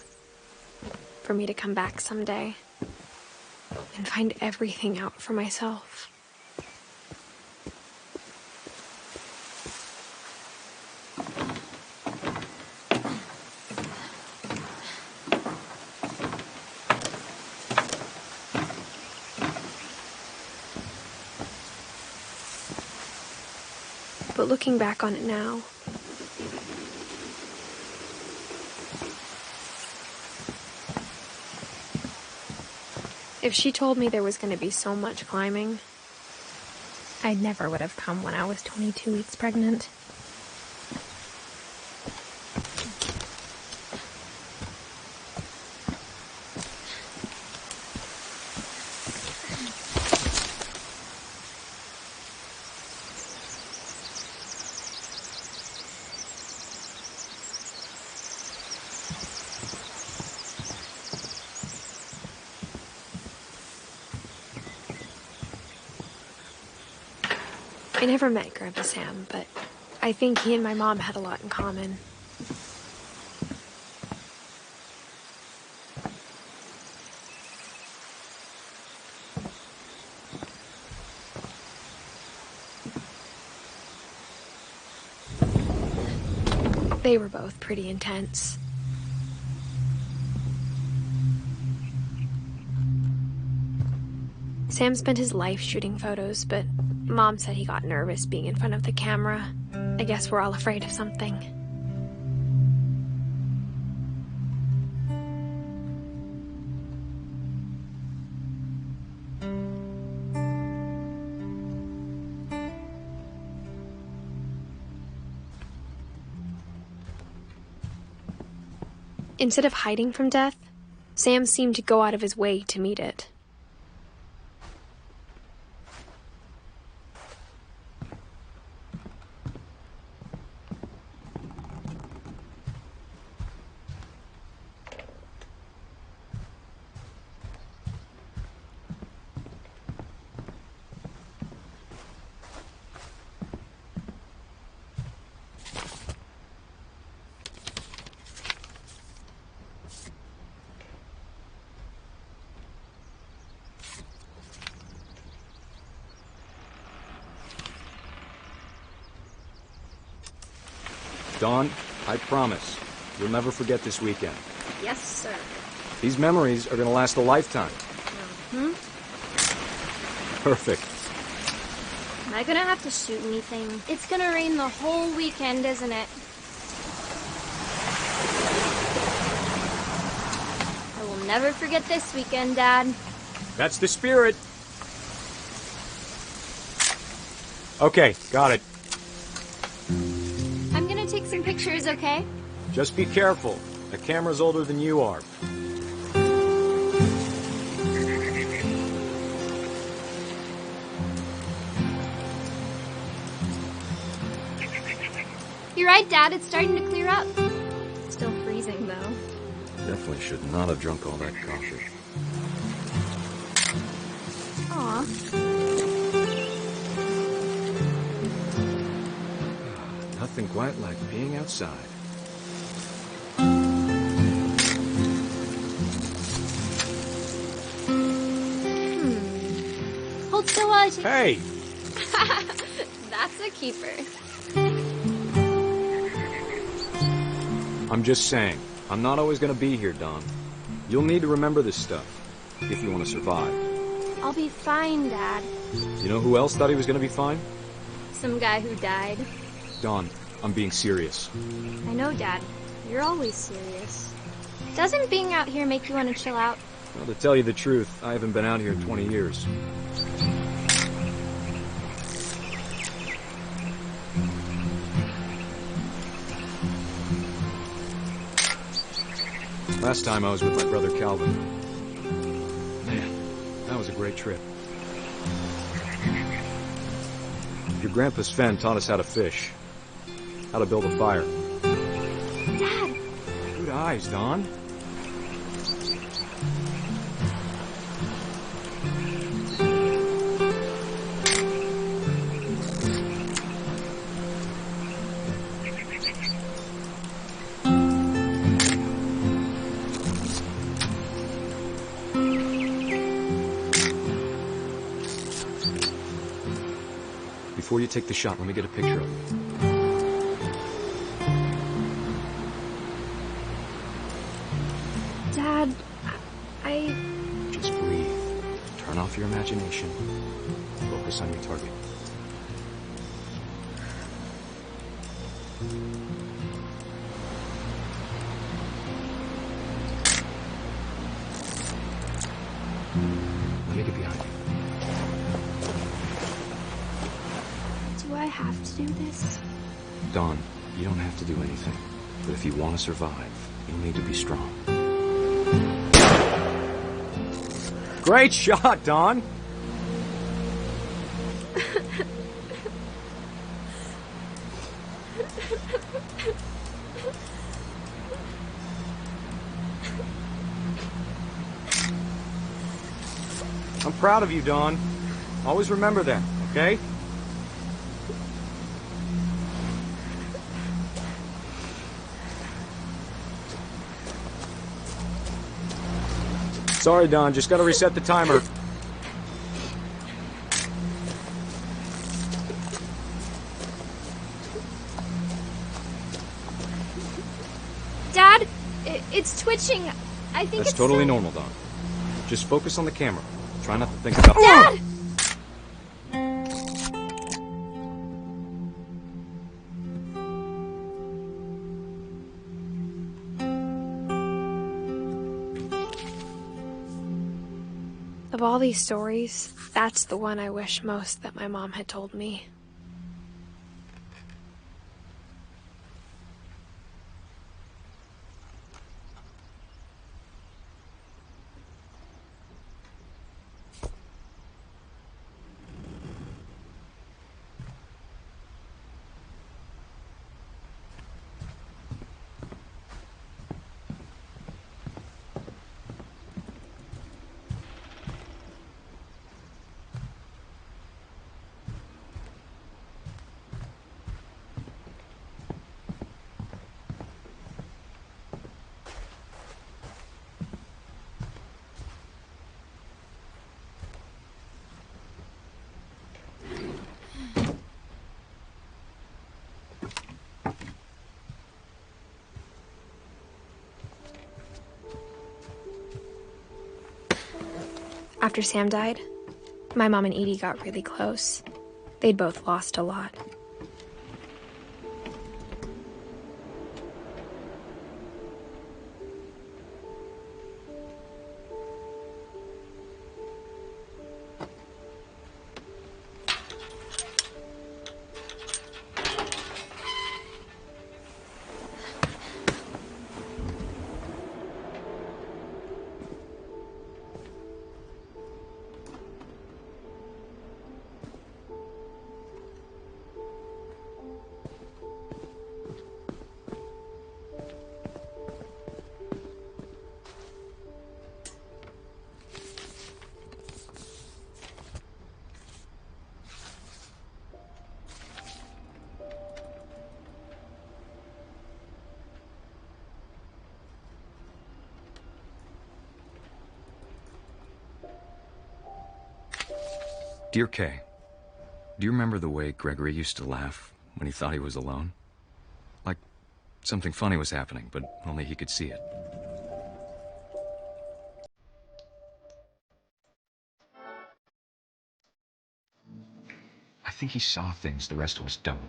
For me to come back someday and find everything out for myself. But looking back on it now, if she told me there was going to be so much climbing, I never would have come when I was 22 weeks pregnant. I never met Grandpa Sam, but I think he and my mom had a lot in common. They were both pretty intense. Sam spent his life shooting photos, but Mom said he got nervous being in front of the camera. I guess we're all afraid of something. Instead of hiding from death, Sam seemed to go out of his way to meet it. Dawn, I promise, you'll never forget this weekend. Yes, sir. These memories are going to last a lifetime. Mm-hmm. Perfect. Am I gonna have to shoot anything? It's gonna rain the whole weekend, isn't it? I will never forget this weekend, Dad. That's the spirit. Okay, got it. I'm gonna take some pictures, okay? Just be careful. The camera's older than you are. You're right, Dad. It's starting to clear up. Still freezing, though. Definitely should not have drunk all that coffee. Aw. Nothing quite like being outside. Hold still while I take... Hey! That's a keeper. I'm just saying, I'm not always going to be here, Don. You'll need to remember this stuff, if you want to survive. I'll be fine, Dad. You know who else thought he was going to be fine? Some guy who died. Don, I'm being serious. I know, Dad. You're always serious. Doesn't being out here make you want to chill out? Well, to tell you the truth, I haven't been out here in 20 years. Last time I was with my brother Calvin. Man, that was a great trip. Your grandpa Sven taught us how to fish. How to build a fire. Dad! Good eyes, Don. Before you take the shot, let me get a picture of you. Dad, I... Just breathe. Turn off your imagination. Focus on your target. Let me get behind you. Do I have to do this? Don, you don't have to do anything. But if you want to survive, you'll need to be strong. Great shot, Don! I'm proud of you, Don. Always remember that, okay? Sorry, Don. Just gotta reset the timer. twitching. I think That's it's totally still... normal, Dawn. Just focus on the camera. Try not to think about... Dad! Of all these stories, that's the one I wish most that my mom had told me. After Sam died, my mom and Edie got really close. They'd both lost a lot. Dear Kay, do you remember the way Gregory used to laugh when he thought he was alone? Like something funny was happening, but only he could see it. I think he saw things the rest of us don't.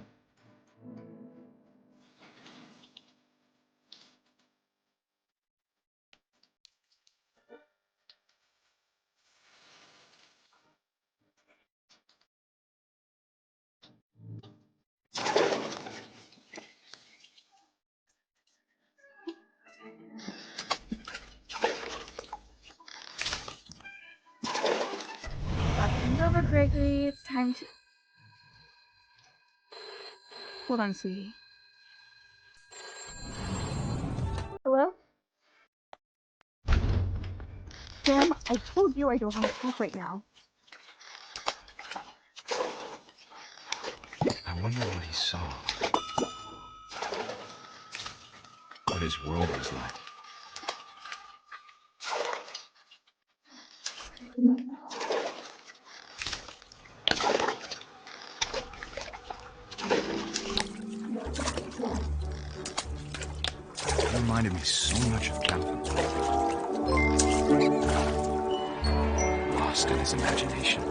Walking over, Gregory. It's time to... Hold on, sweetie. Hello? Sam, I told you I don't want to talk right now. I wonder what he saw. What his world was like. It reminded me so much of Calvin. Lost in his imagination.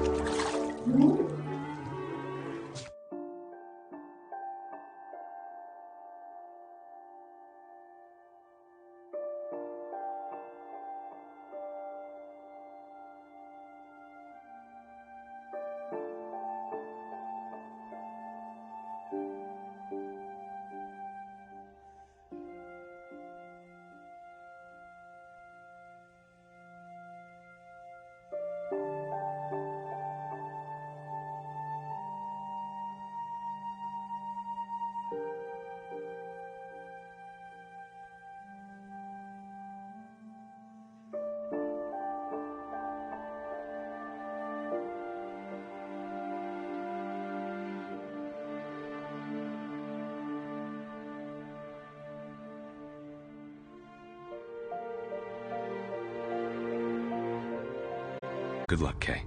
Good luck, Kay.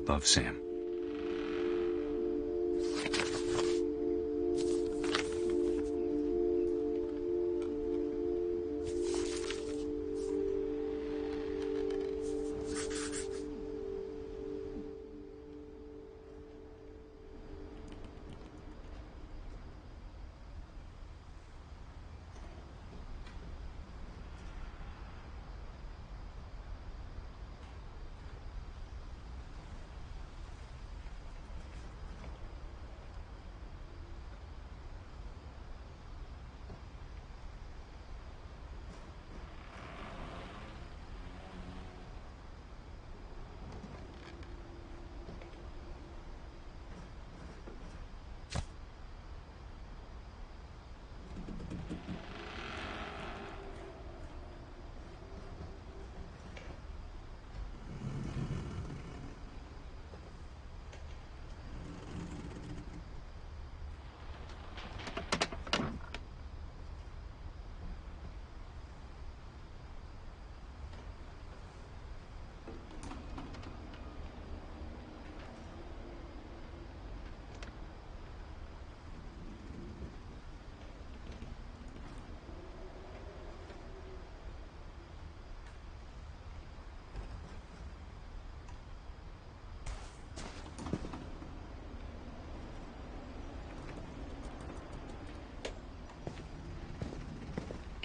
Love, Sam.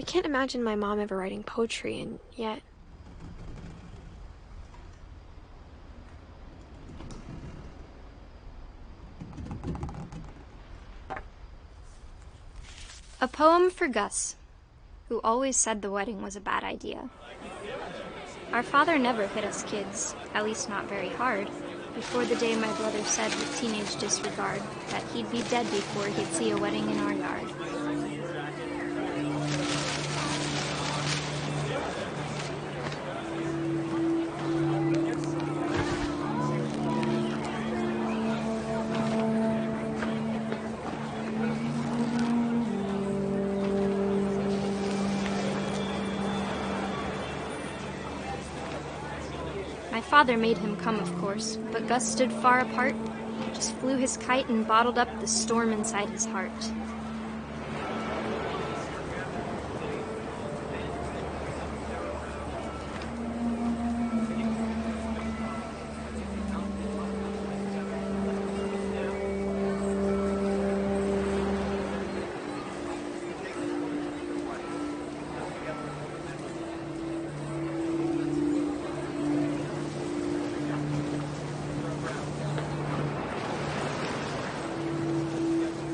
can't imagine my mom ever writing poetry, and yet... A poem for Gus, who always said the wedding was a bad idea. Our father never hit us kids, at least not very hard, before the day my brother said with teenage disregard that he'd be dead before he'd see a wedding in our yard. My father made him come, of course, but Gus stood far apart, just flew his kite and bottled up the storm inside his heart.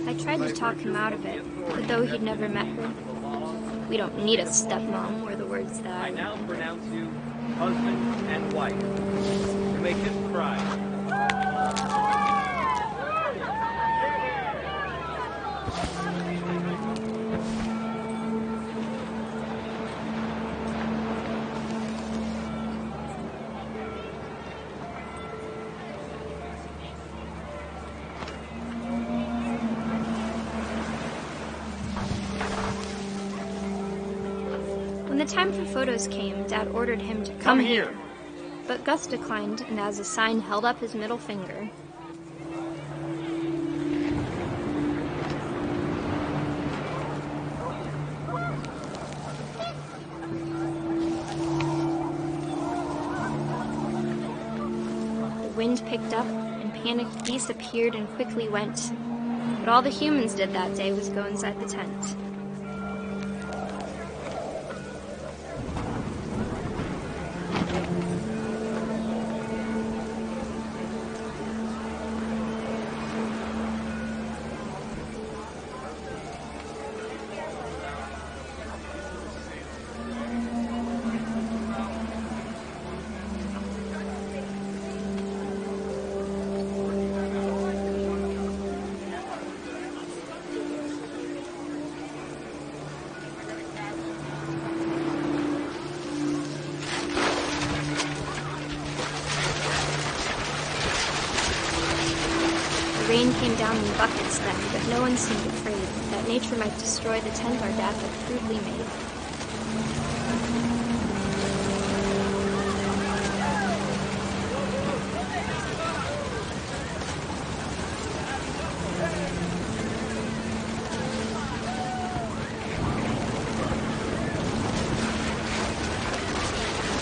I tried to talk him out of it, but though he'd never met her, "We don't need a stepmom," were the words that I now pronounce you husband and wife. You may kiss the bride. When the time for photos came, Dad ordered him to come here. But Gus declined, and as a sign held up his middle finger. The wind picked up, and panicked geese appeared and quickly went. But all the humans did that day was go inside the tent. The rain came down in buckets then, but no one seemed afraid that nature might destroy the tent our dad had crudely made.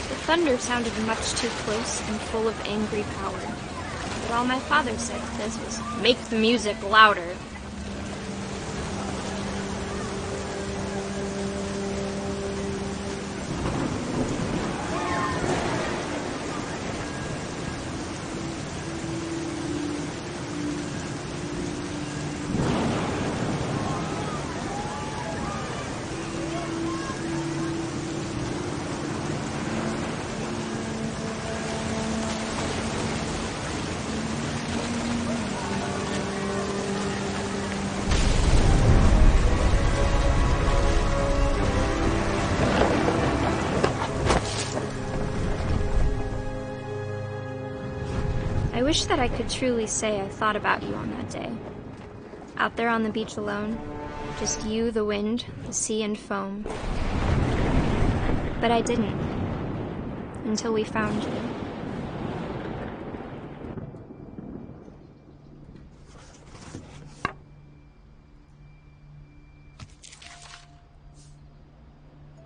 The thunder sounded much too close and full of angry power. But all my father said to this was, "Make the music louder." I wish that I could truly say I thought about you on that day. Out there on the beach alone, just you, the wind, the sea, and foam. But I didn't, until we found you.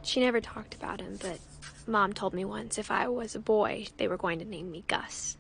She never talked about him, but Mom told me once if I was a boy, they were going to name me Gus.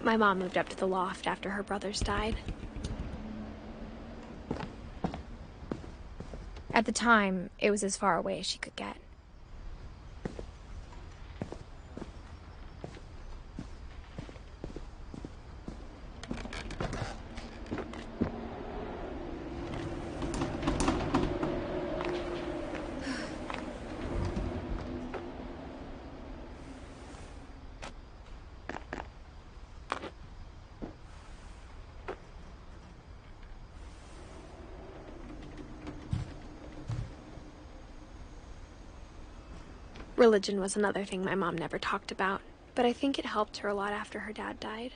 My mom moved up to the loft after her brothers died. At the time, it was as far away as she could get. Religion was another thing my mom never talked about, but I think it helped her a lot after her dad died.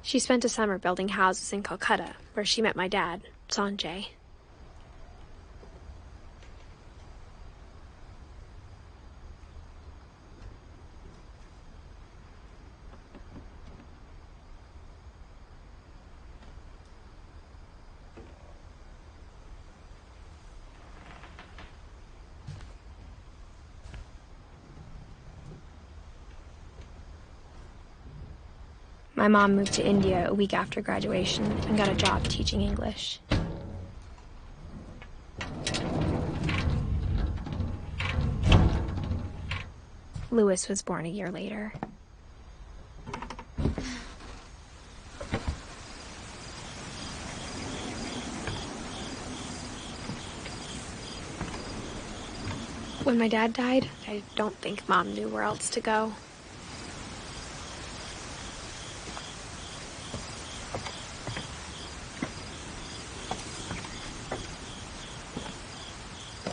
She spent a summer building houses in Calcutta, where she met my dad, Sanjay. My mom moved to India a week after graduation and got a job teaching English. Louis was born a year later. When my dad died, I don't think Mom knew where else to go.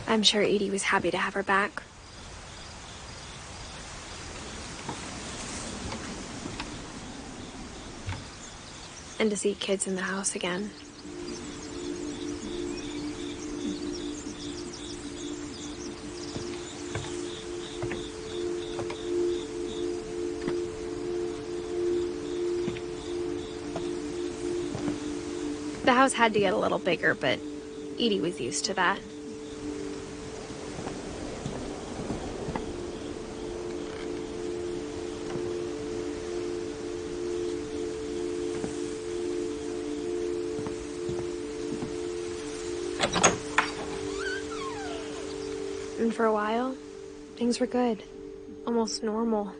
I'm sure Edie was happy to have her back. And to see kids in the house again. The house had to get a little bigger, but Edie was used to that. And for a while, things were good. Almost normal.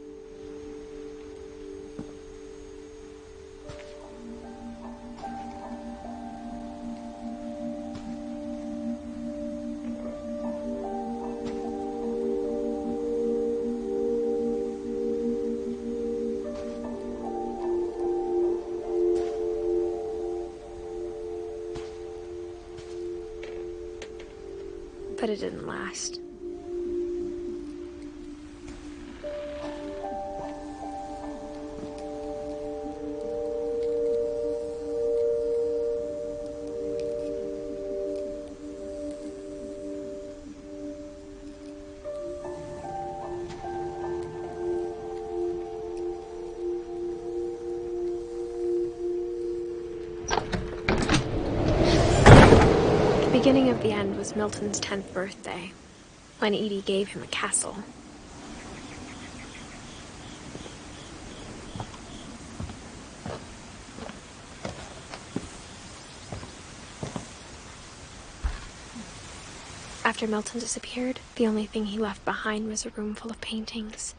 But it didn't last. The beginning of the end was Milton's 10th birthday, when Edie gave him a castle. After Milton disappeared, the only thing he left behind was a room full of paintings.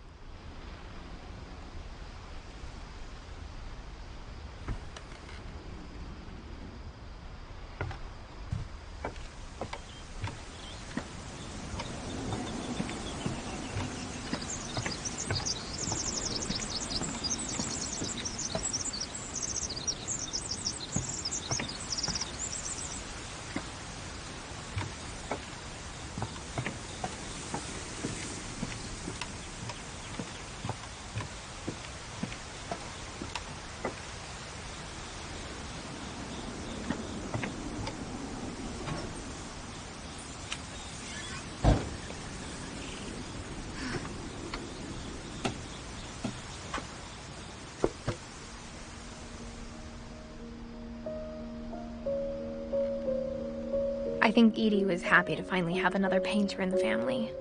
I think Edie was happy to finally have another painter in the family.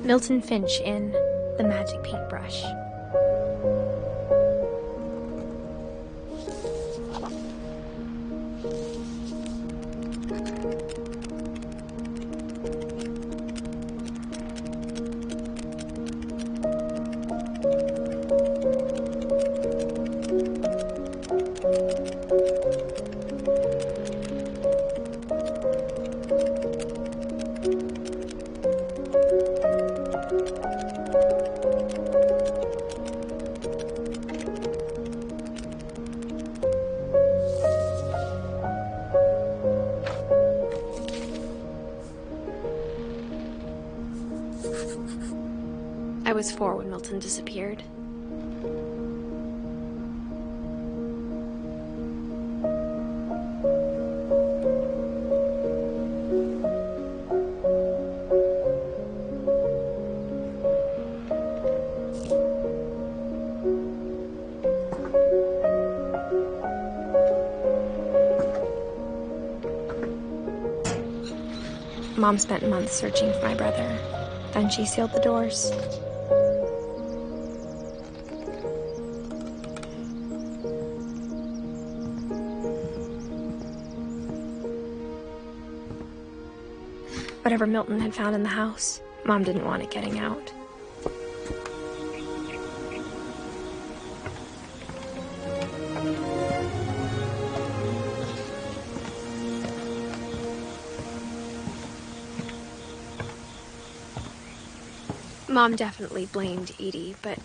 Milton Finch in The Magic Paintbrush. I was 4 when Milton disappeared. Mom spent months searching for my brother. Then she sealed the doors. Whatever Milton had found in the house, Mom didn't want it getting out. Mom definitely blamed Edie, but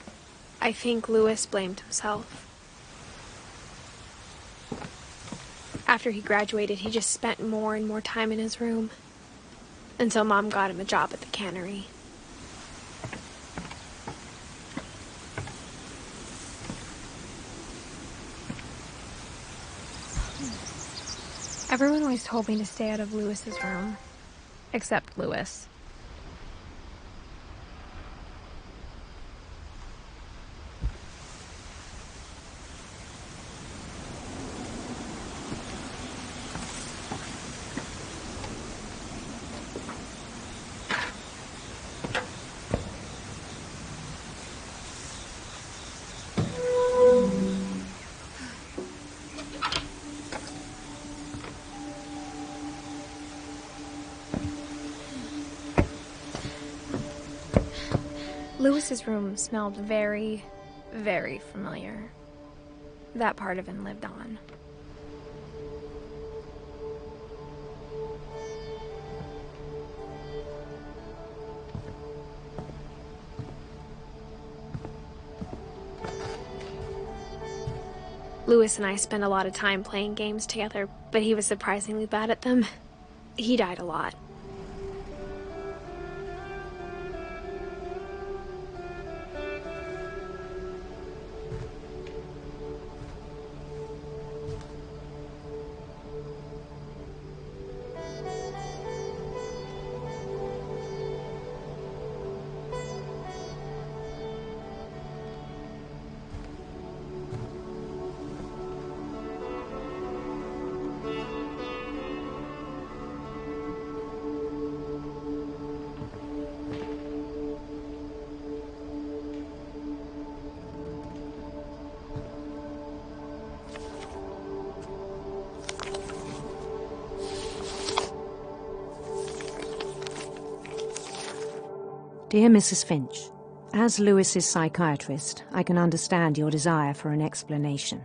I think Louis blamed himself. After he graduated, he just spent more and more time in his room, until Mom got him a job at the cannery. Everyone always told me to stay out of Louis's room, except Louis. Louis's room smelled very, very familiar. That part of him lived on. Louis and I spent a lot of time playing games together, but he was surprisingly bad at them. He died a lot. Dear Mrs. Finch, as Louis's psychiatrist, I can understand your desire for an explanation.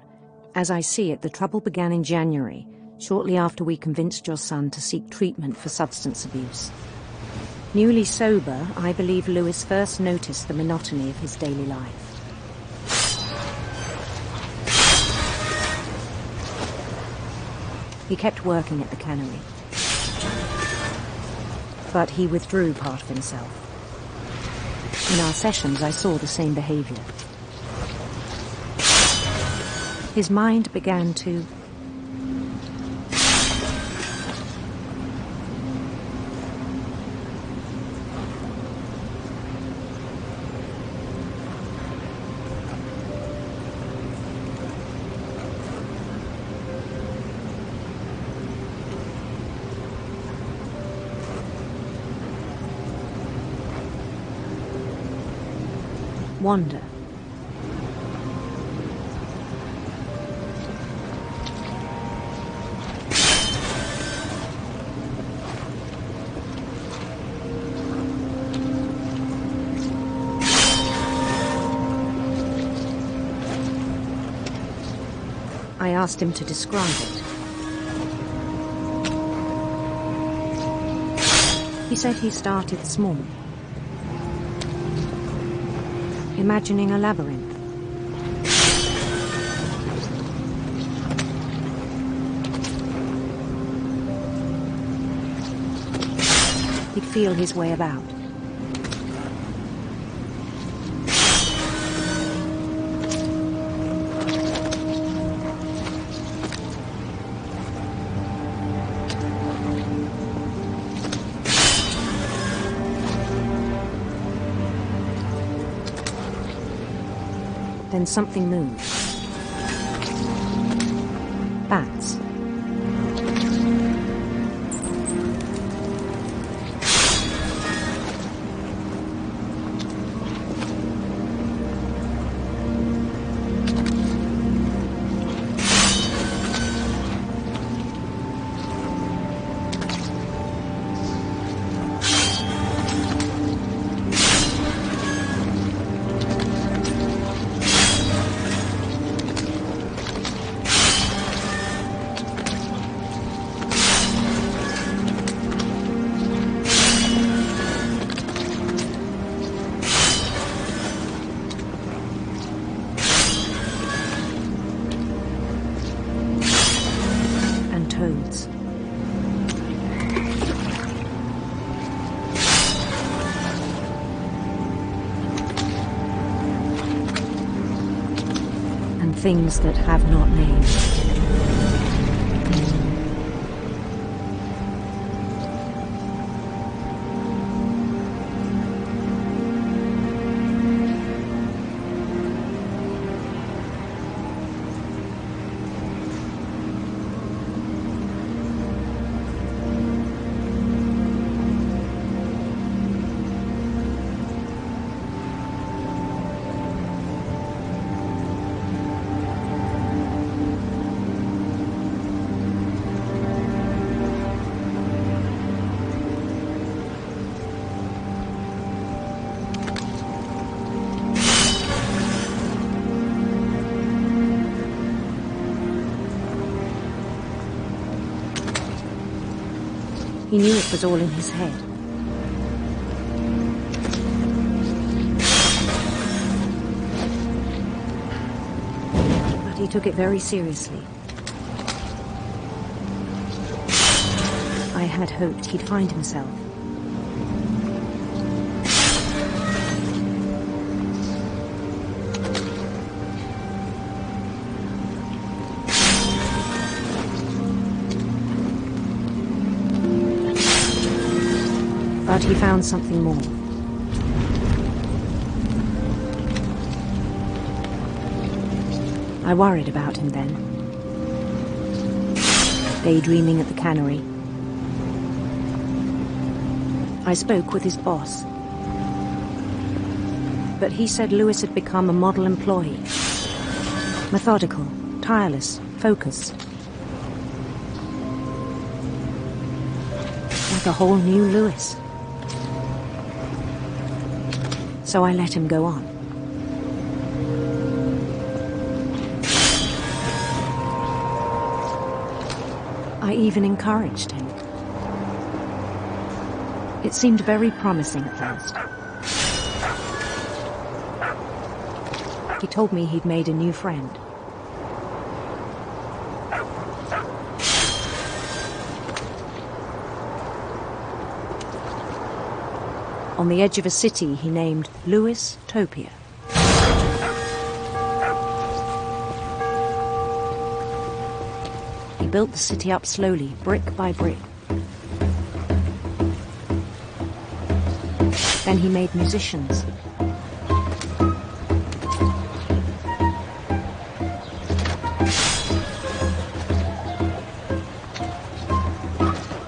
As I see it, the trouble began in January, shortly after we convinced your son to seek treatment for substance abuse. Newly sober, I believe Lewis first noticed the monotony of his daily life. He kept working at the cannery, but he withdrew part of himself. In our sessions, I saw the same behavior. His mind began to wander. I asked him to describe it. He said he started small, imagining a labyrinth. He'd feel his way about. Then something moved. Bats. Toads. And things that have not names. He knew it was all in his head. But he took it very seriously. I had hoped he'd find himself. But he found something more. I worried about him then. Daydreaming at the cannery. I spoke with his boss. But he said Lewis had become a model employee. Methodical, tireless, focused. Like a whole new Lewis. So I let him go on. I even encouraged him. It seemed very promising at first. He told me he'd made a new friend. On the edge of a city he named Lewis Topia. He built the city up slowly, brick by brick. Then he made musicians.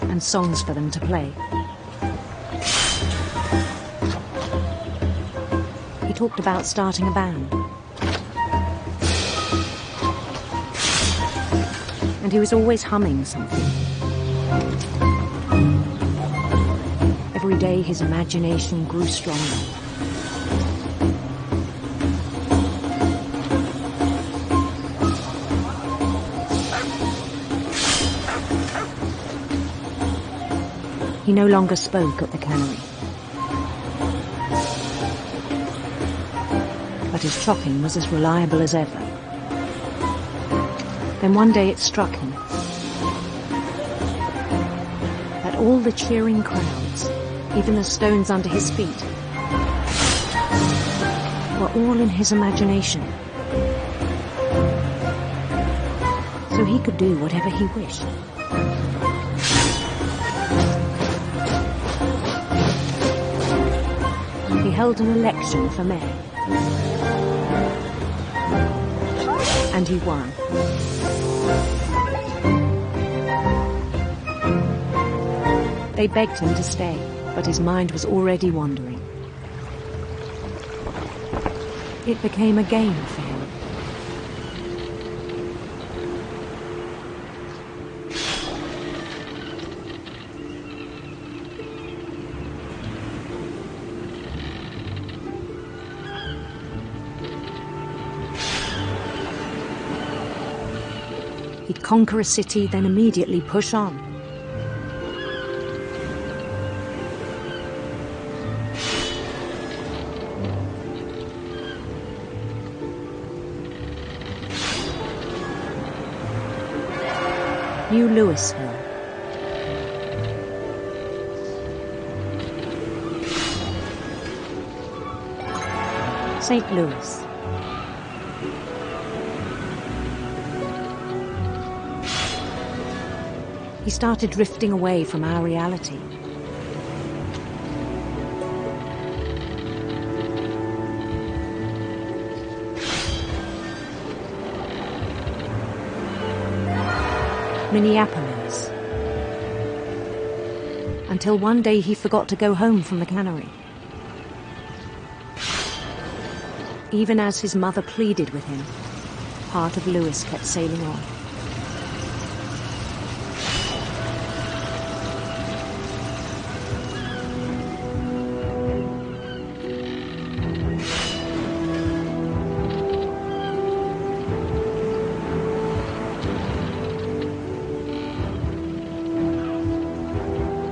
And songs for them to play. He talked about starting a band. And he was always humming something. Every day his imagination grew stronger. He no longer spoke at the cannery. But his chopping was as reliable as ever. Then one day it struck him that all the cheering crowds, even the stones under his feet, were all in his imagination. So he could do whatever he wished. He held an election for mayor. And he won. They begged him to stay, but his mind was already wandering. It became a game for him. He'd conquer a city, then immediately push on. New Louisville. St. Louis. He started drifting away from our reality. Minneapolis. Until one day he forgot to go home from the cannery. Even as his mother pleaded with him, part of Louis kept sailing on.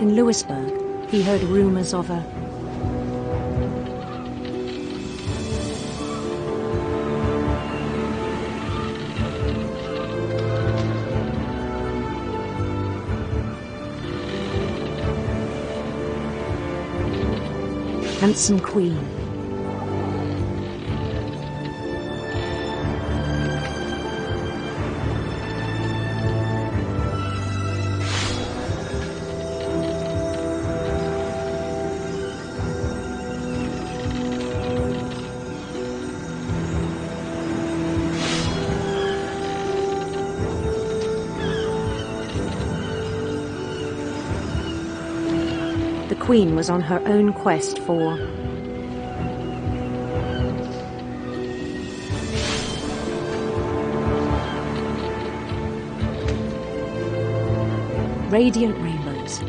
In Louisburg, he heard rumors of a handsome queen. The queen was on her own quest for radiant rainbows.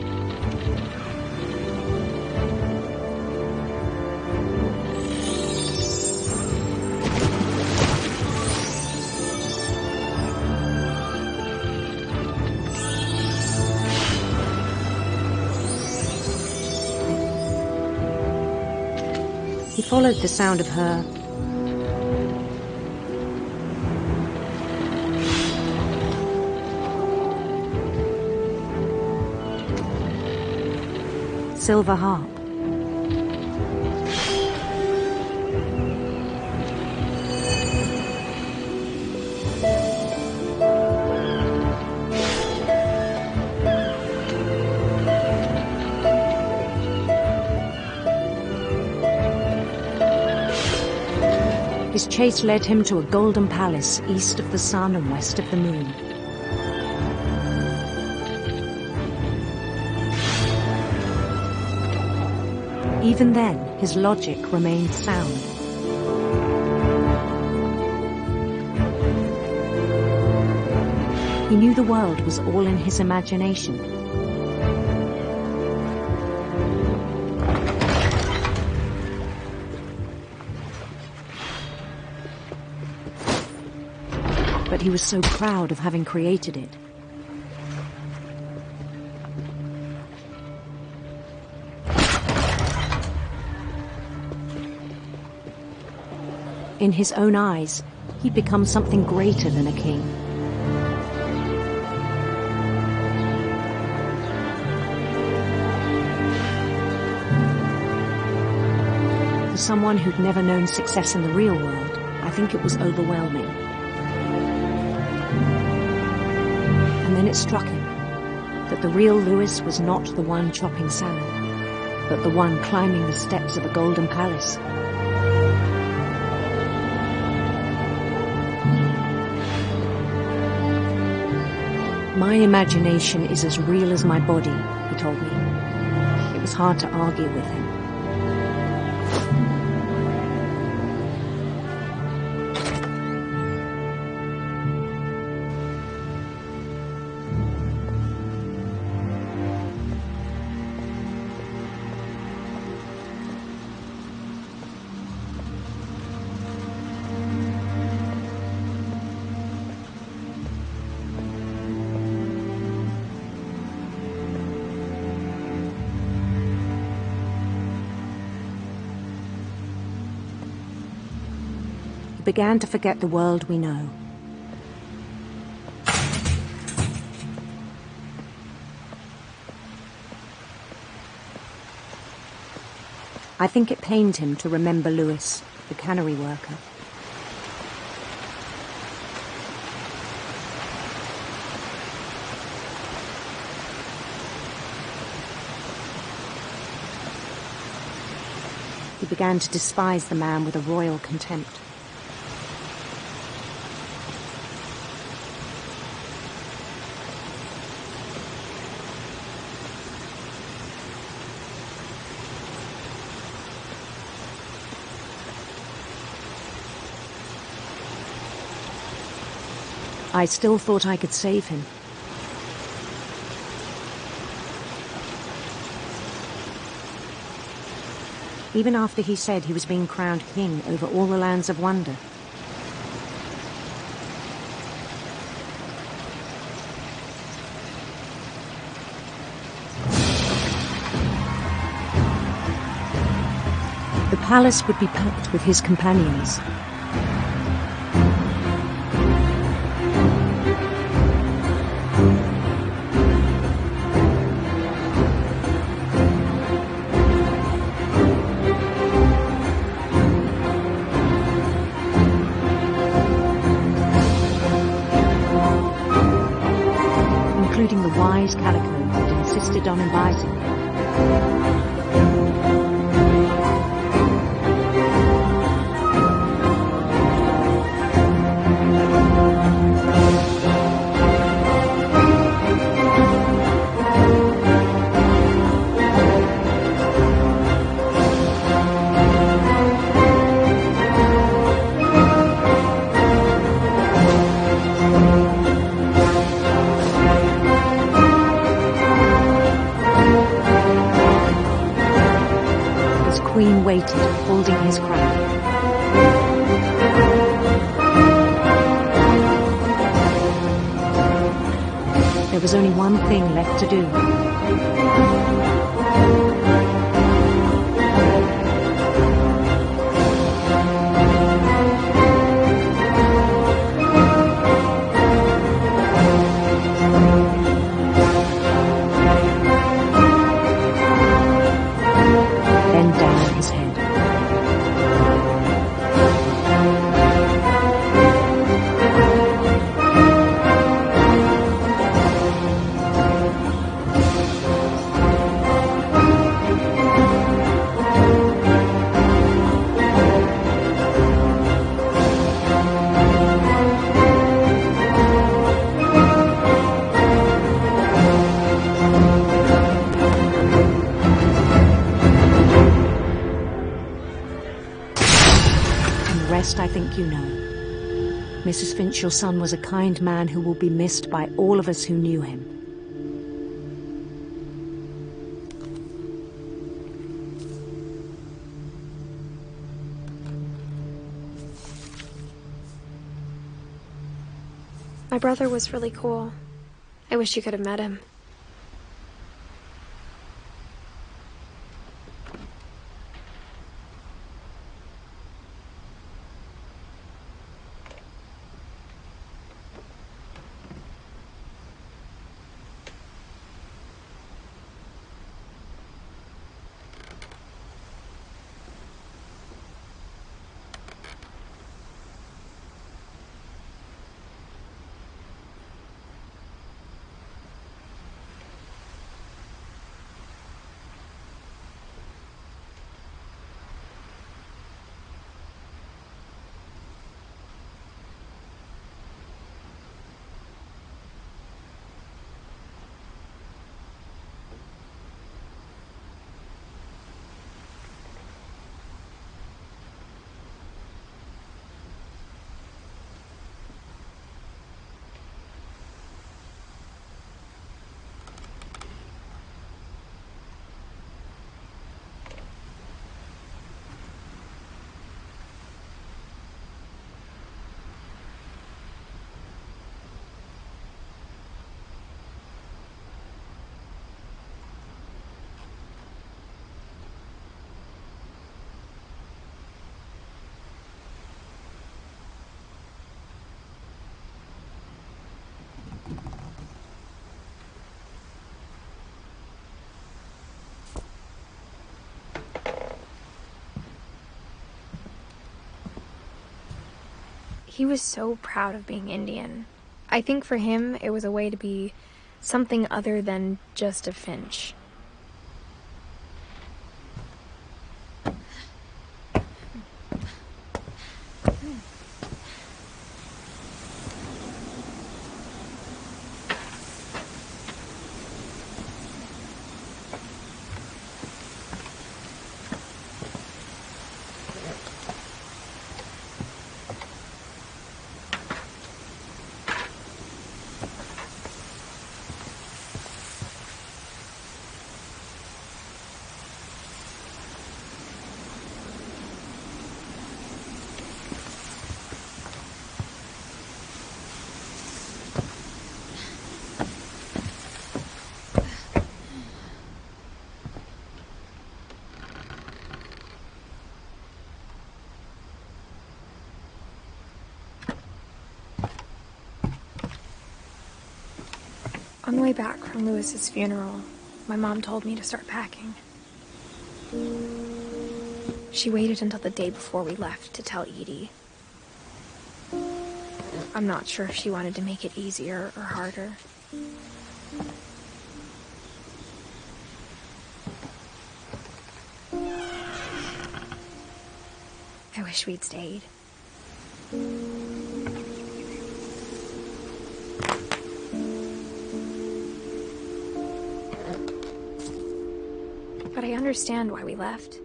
He followed the sound of her silver harp. His chase led him to a golden palace east of the sun and west of the moon. Even then, his logic remained sound. He knew the world was all in his imagination. But he was so proud of having created it. In his own eyes, he'd become something greater than a king. For someone who'd never known success in the real world, I think it was overwhelming. And then it struck him that the real Lewis was not the one chopping salad, but the one climbing the steps of a golden palace. My imagination is as real as my body, he told me. It was hard to argue with him. Began to forget the world we know. I think it pained him to remember Lewis, the cannery worker. He began to despise the man with a royal contempt. I still thought I could save him. Even after he said he was being crowned king over all the lands of wonder. The palace would be packed with his companions. Including the wise Calico who'd insisted on inviting him. Queen waited, holding his crown. There was only one thing left to do. rest I think you know. Mrs. Finch, your son was a kind man who will be missed by all of us who knew him. My brother was really cool. I wish you could have met him. He was so proud of being Indian. I think for him, it was a way to be something other than just a Finch. On the way back from Lewis's funeral, my mom told me to start packing. She waited until the day before we left to tell Edie. I'm not sure if she wanted to make it easier or harder. I wish we'd stayed. But I understand why we left.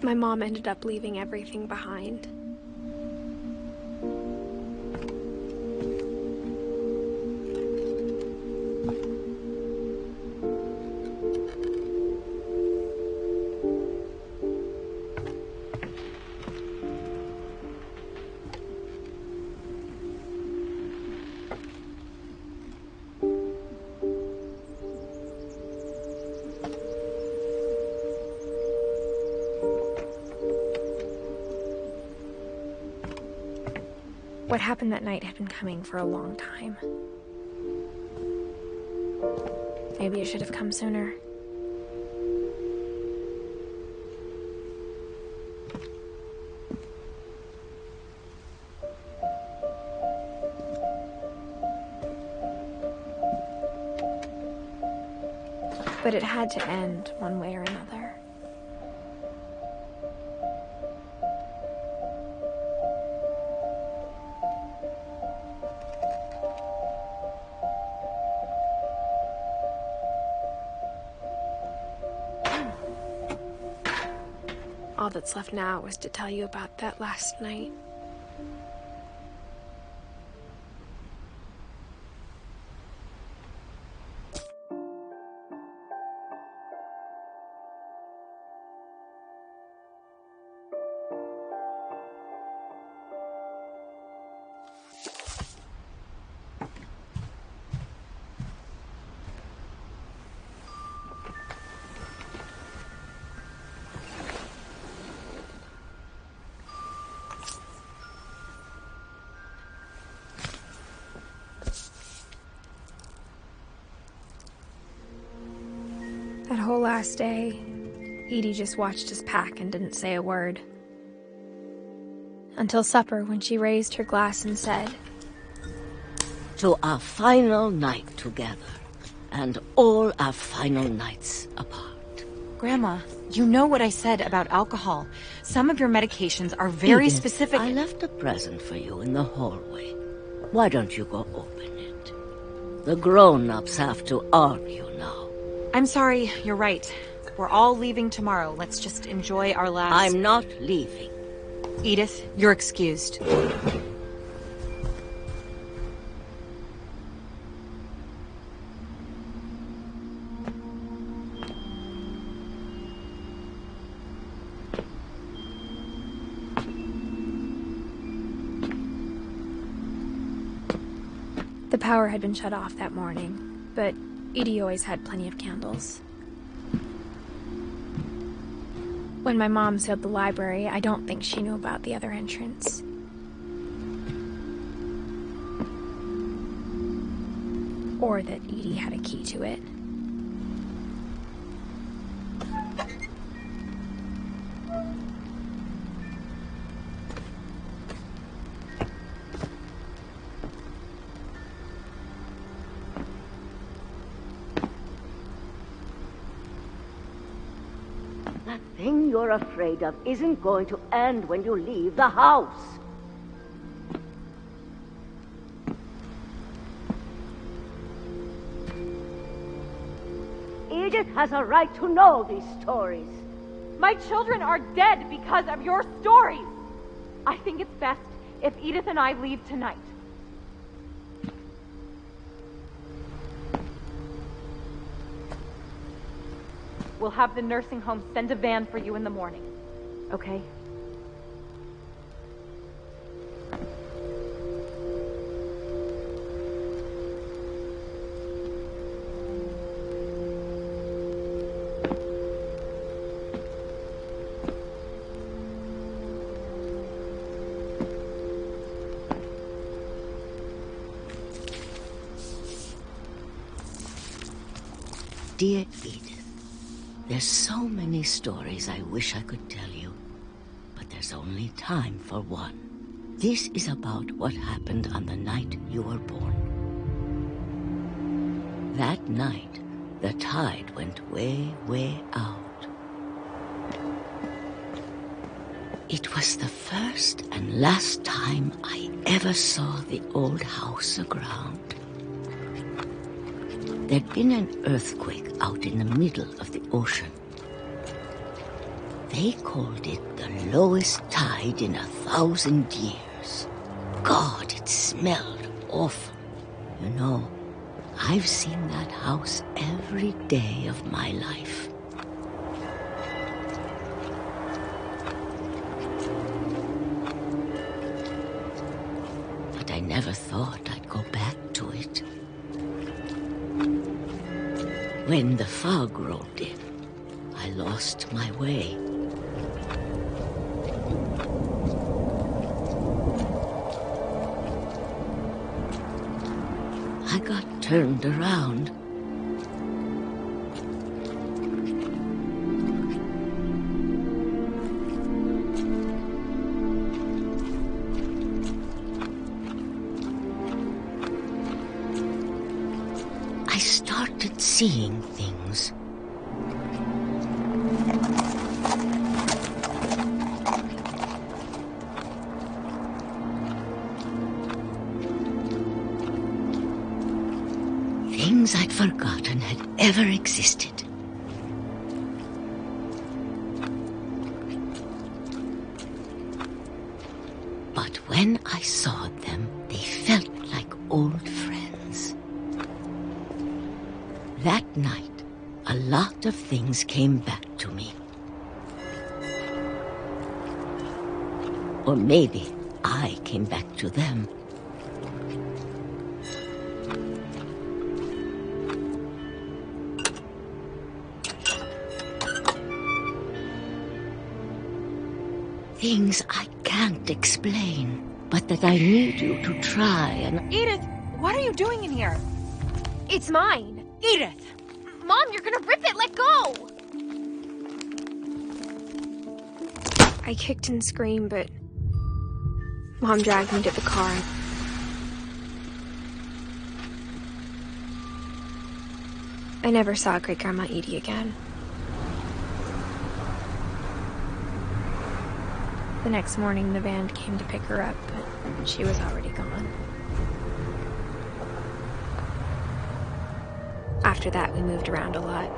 My mom ended up leaving everything behind. What happened that night had been coming for a long time. Maybe it should have come sooner. But it had to end one way or another. All that's left now was to tell you about that last night. That whole last day, Edie just watched us pack and didn't say a word. Until supper, when she raised her glass and said, "To our final night together, and all our final nights apart." Grandma, you know what I said about alcohol. Some of your medications are very Edith, specific. I left a present for you in the hallway. Why don't you go open it? The grown-ups have to argue now. I'm sorry, you're right. We're all leaving tomorrow. Let's just enjoy our last... I'm not leaving. Edith, you're excused. The power had been shut off that morning, but Edie always had plenty of candles. When my mom sealed the library, I don't think she knew about the other entrance. Or that Edie had a key to it. That thing you're afraid of isn't going to end when you leave the house. Edith has a right to know these stories. My children are dead because of your stories. I think it's best if Edith and I leave tonight. We'll have the nursing home send a van for you in the morning, okay? Dear Edith, there's so many stories I wish I could tell you, but there's only time for one. This is about what happened on the night you were born. That night, the tide went way, way out. It was the first and last time I ever saw the old house aground. There'd been an earthquake out in the middle of the ocean. They called it the lowest tide in 1,000 years. God, it smelled awful. You know, I've seen that house every day of my life. But I never thought I'd go back to it. When the fog rolled in, I lost my way. I got turned around. I started seeing things. Things I'd forgotten had ever existed. when I saw them, they felt like old friends. That night, a lot of things came back to me. Or maybe I came back to them. Things I can't explain, but that I need you to try and... Edith, what are you doing in here? It's mine. Edith! Mom, you're gonna rip it! Let go! I kicked and screamed, but Mom dragged me to the car. I never saw Great-Grandma Edie again. The next morning, the band came to pick her up, but she was already gone. After that, we moved around a lot.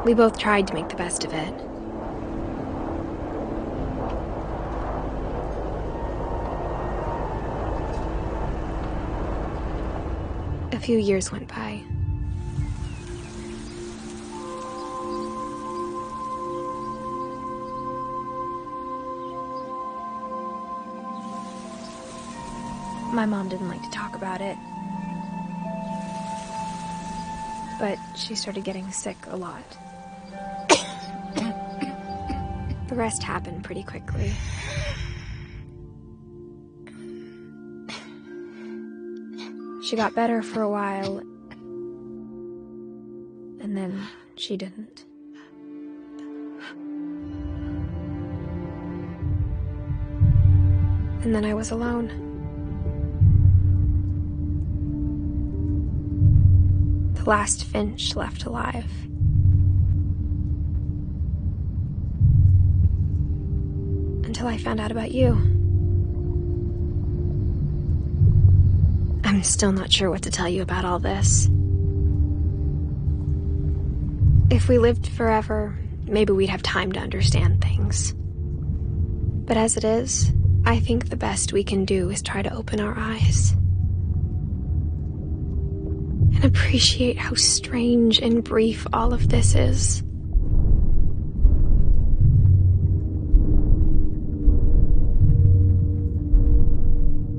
We both tried to make the best of it. A few years went by. My mom didn't like to talk about it, but she started getting sick a lot. The rest happened pretty quickly. She got better for a while, and then she didn't. And then I was alone. The last Finch left alive. Until I found out about you. I'm still not sure what to tell you about all this. If we lived forever, maybe we'd have time to understand things. But as it is, I think the best we can do is try to open our eyes. And appreciate how strange and brief all of this is.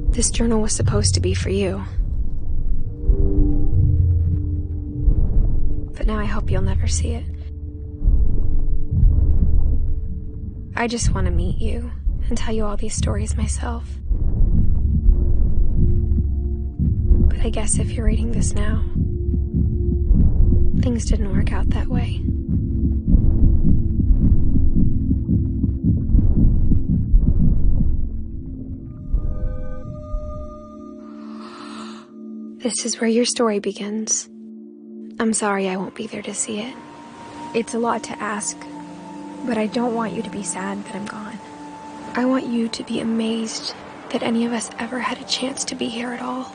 This journal was supposed to be for you. But now I hope you'll never see it. I just want to meet you and tell you all these stories myself. But I guess if you're reading this now, things didn't work out that way. This is where your story begins. I'm sorry I won't be there to see it. It's a lot to ask, but I don't want you to be sad that I'm gone. I want you to be amazed that any of us ever had a chance to be here at all.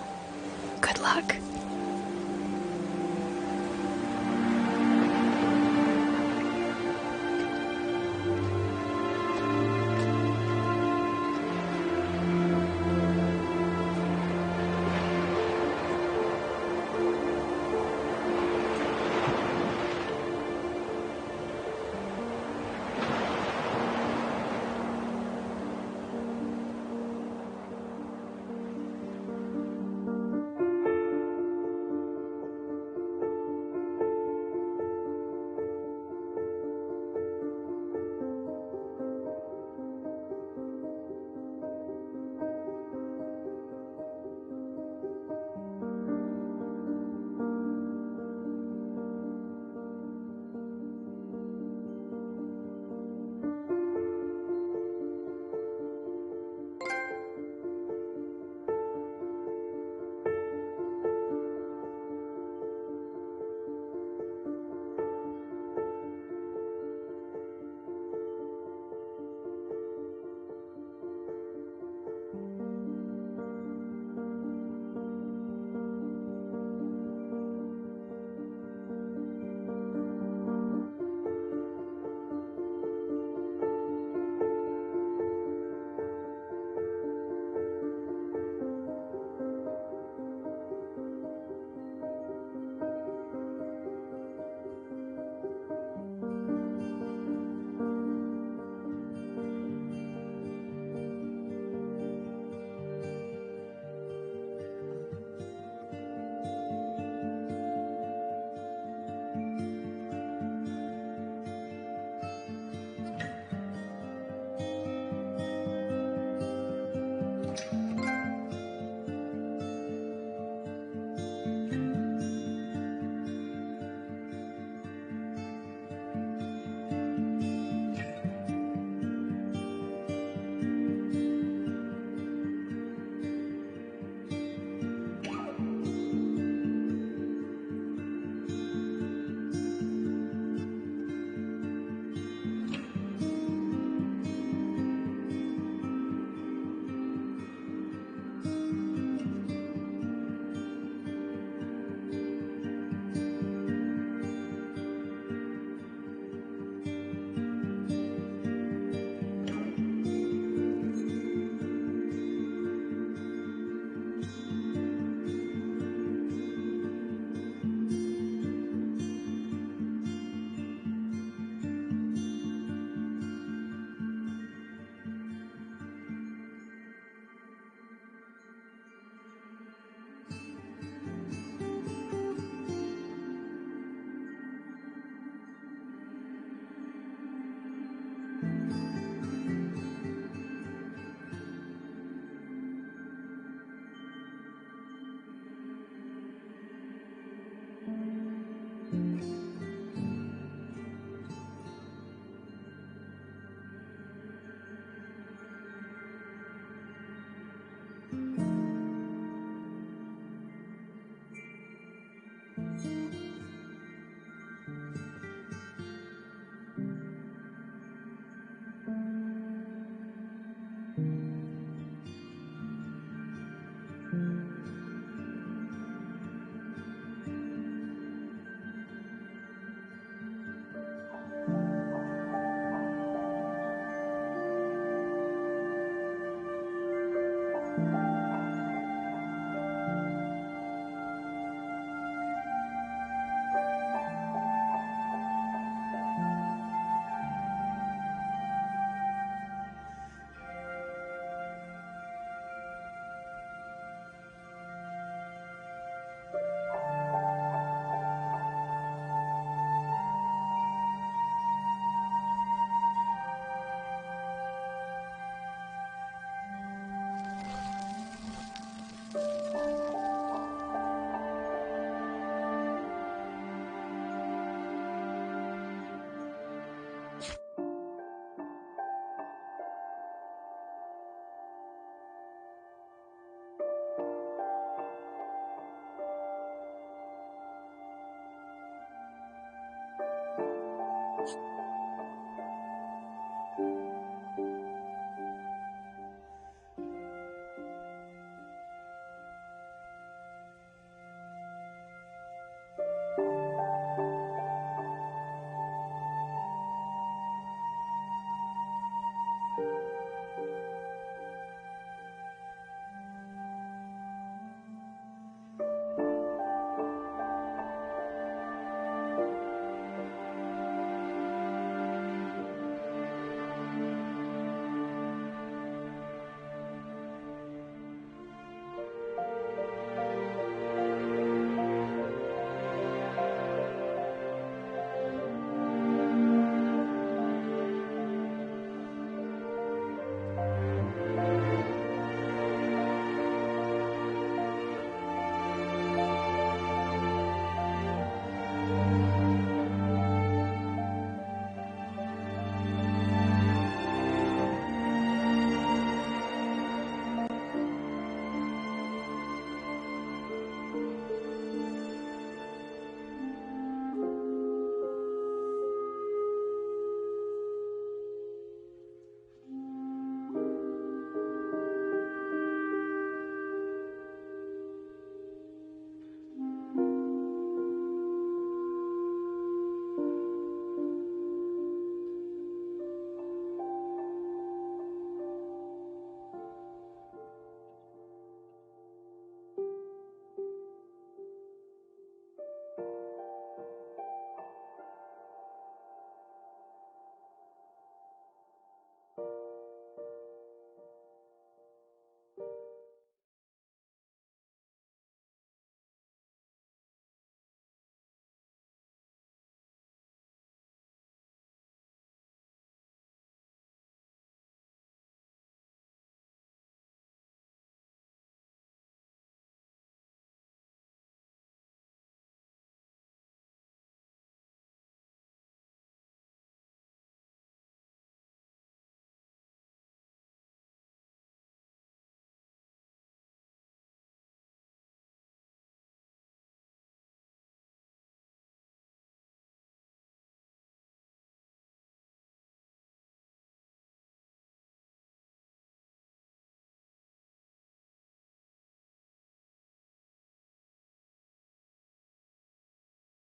Good luck.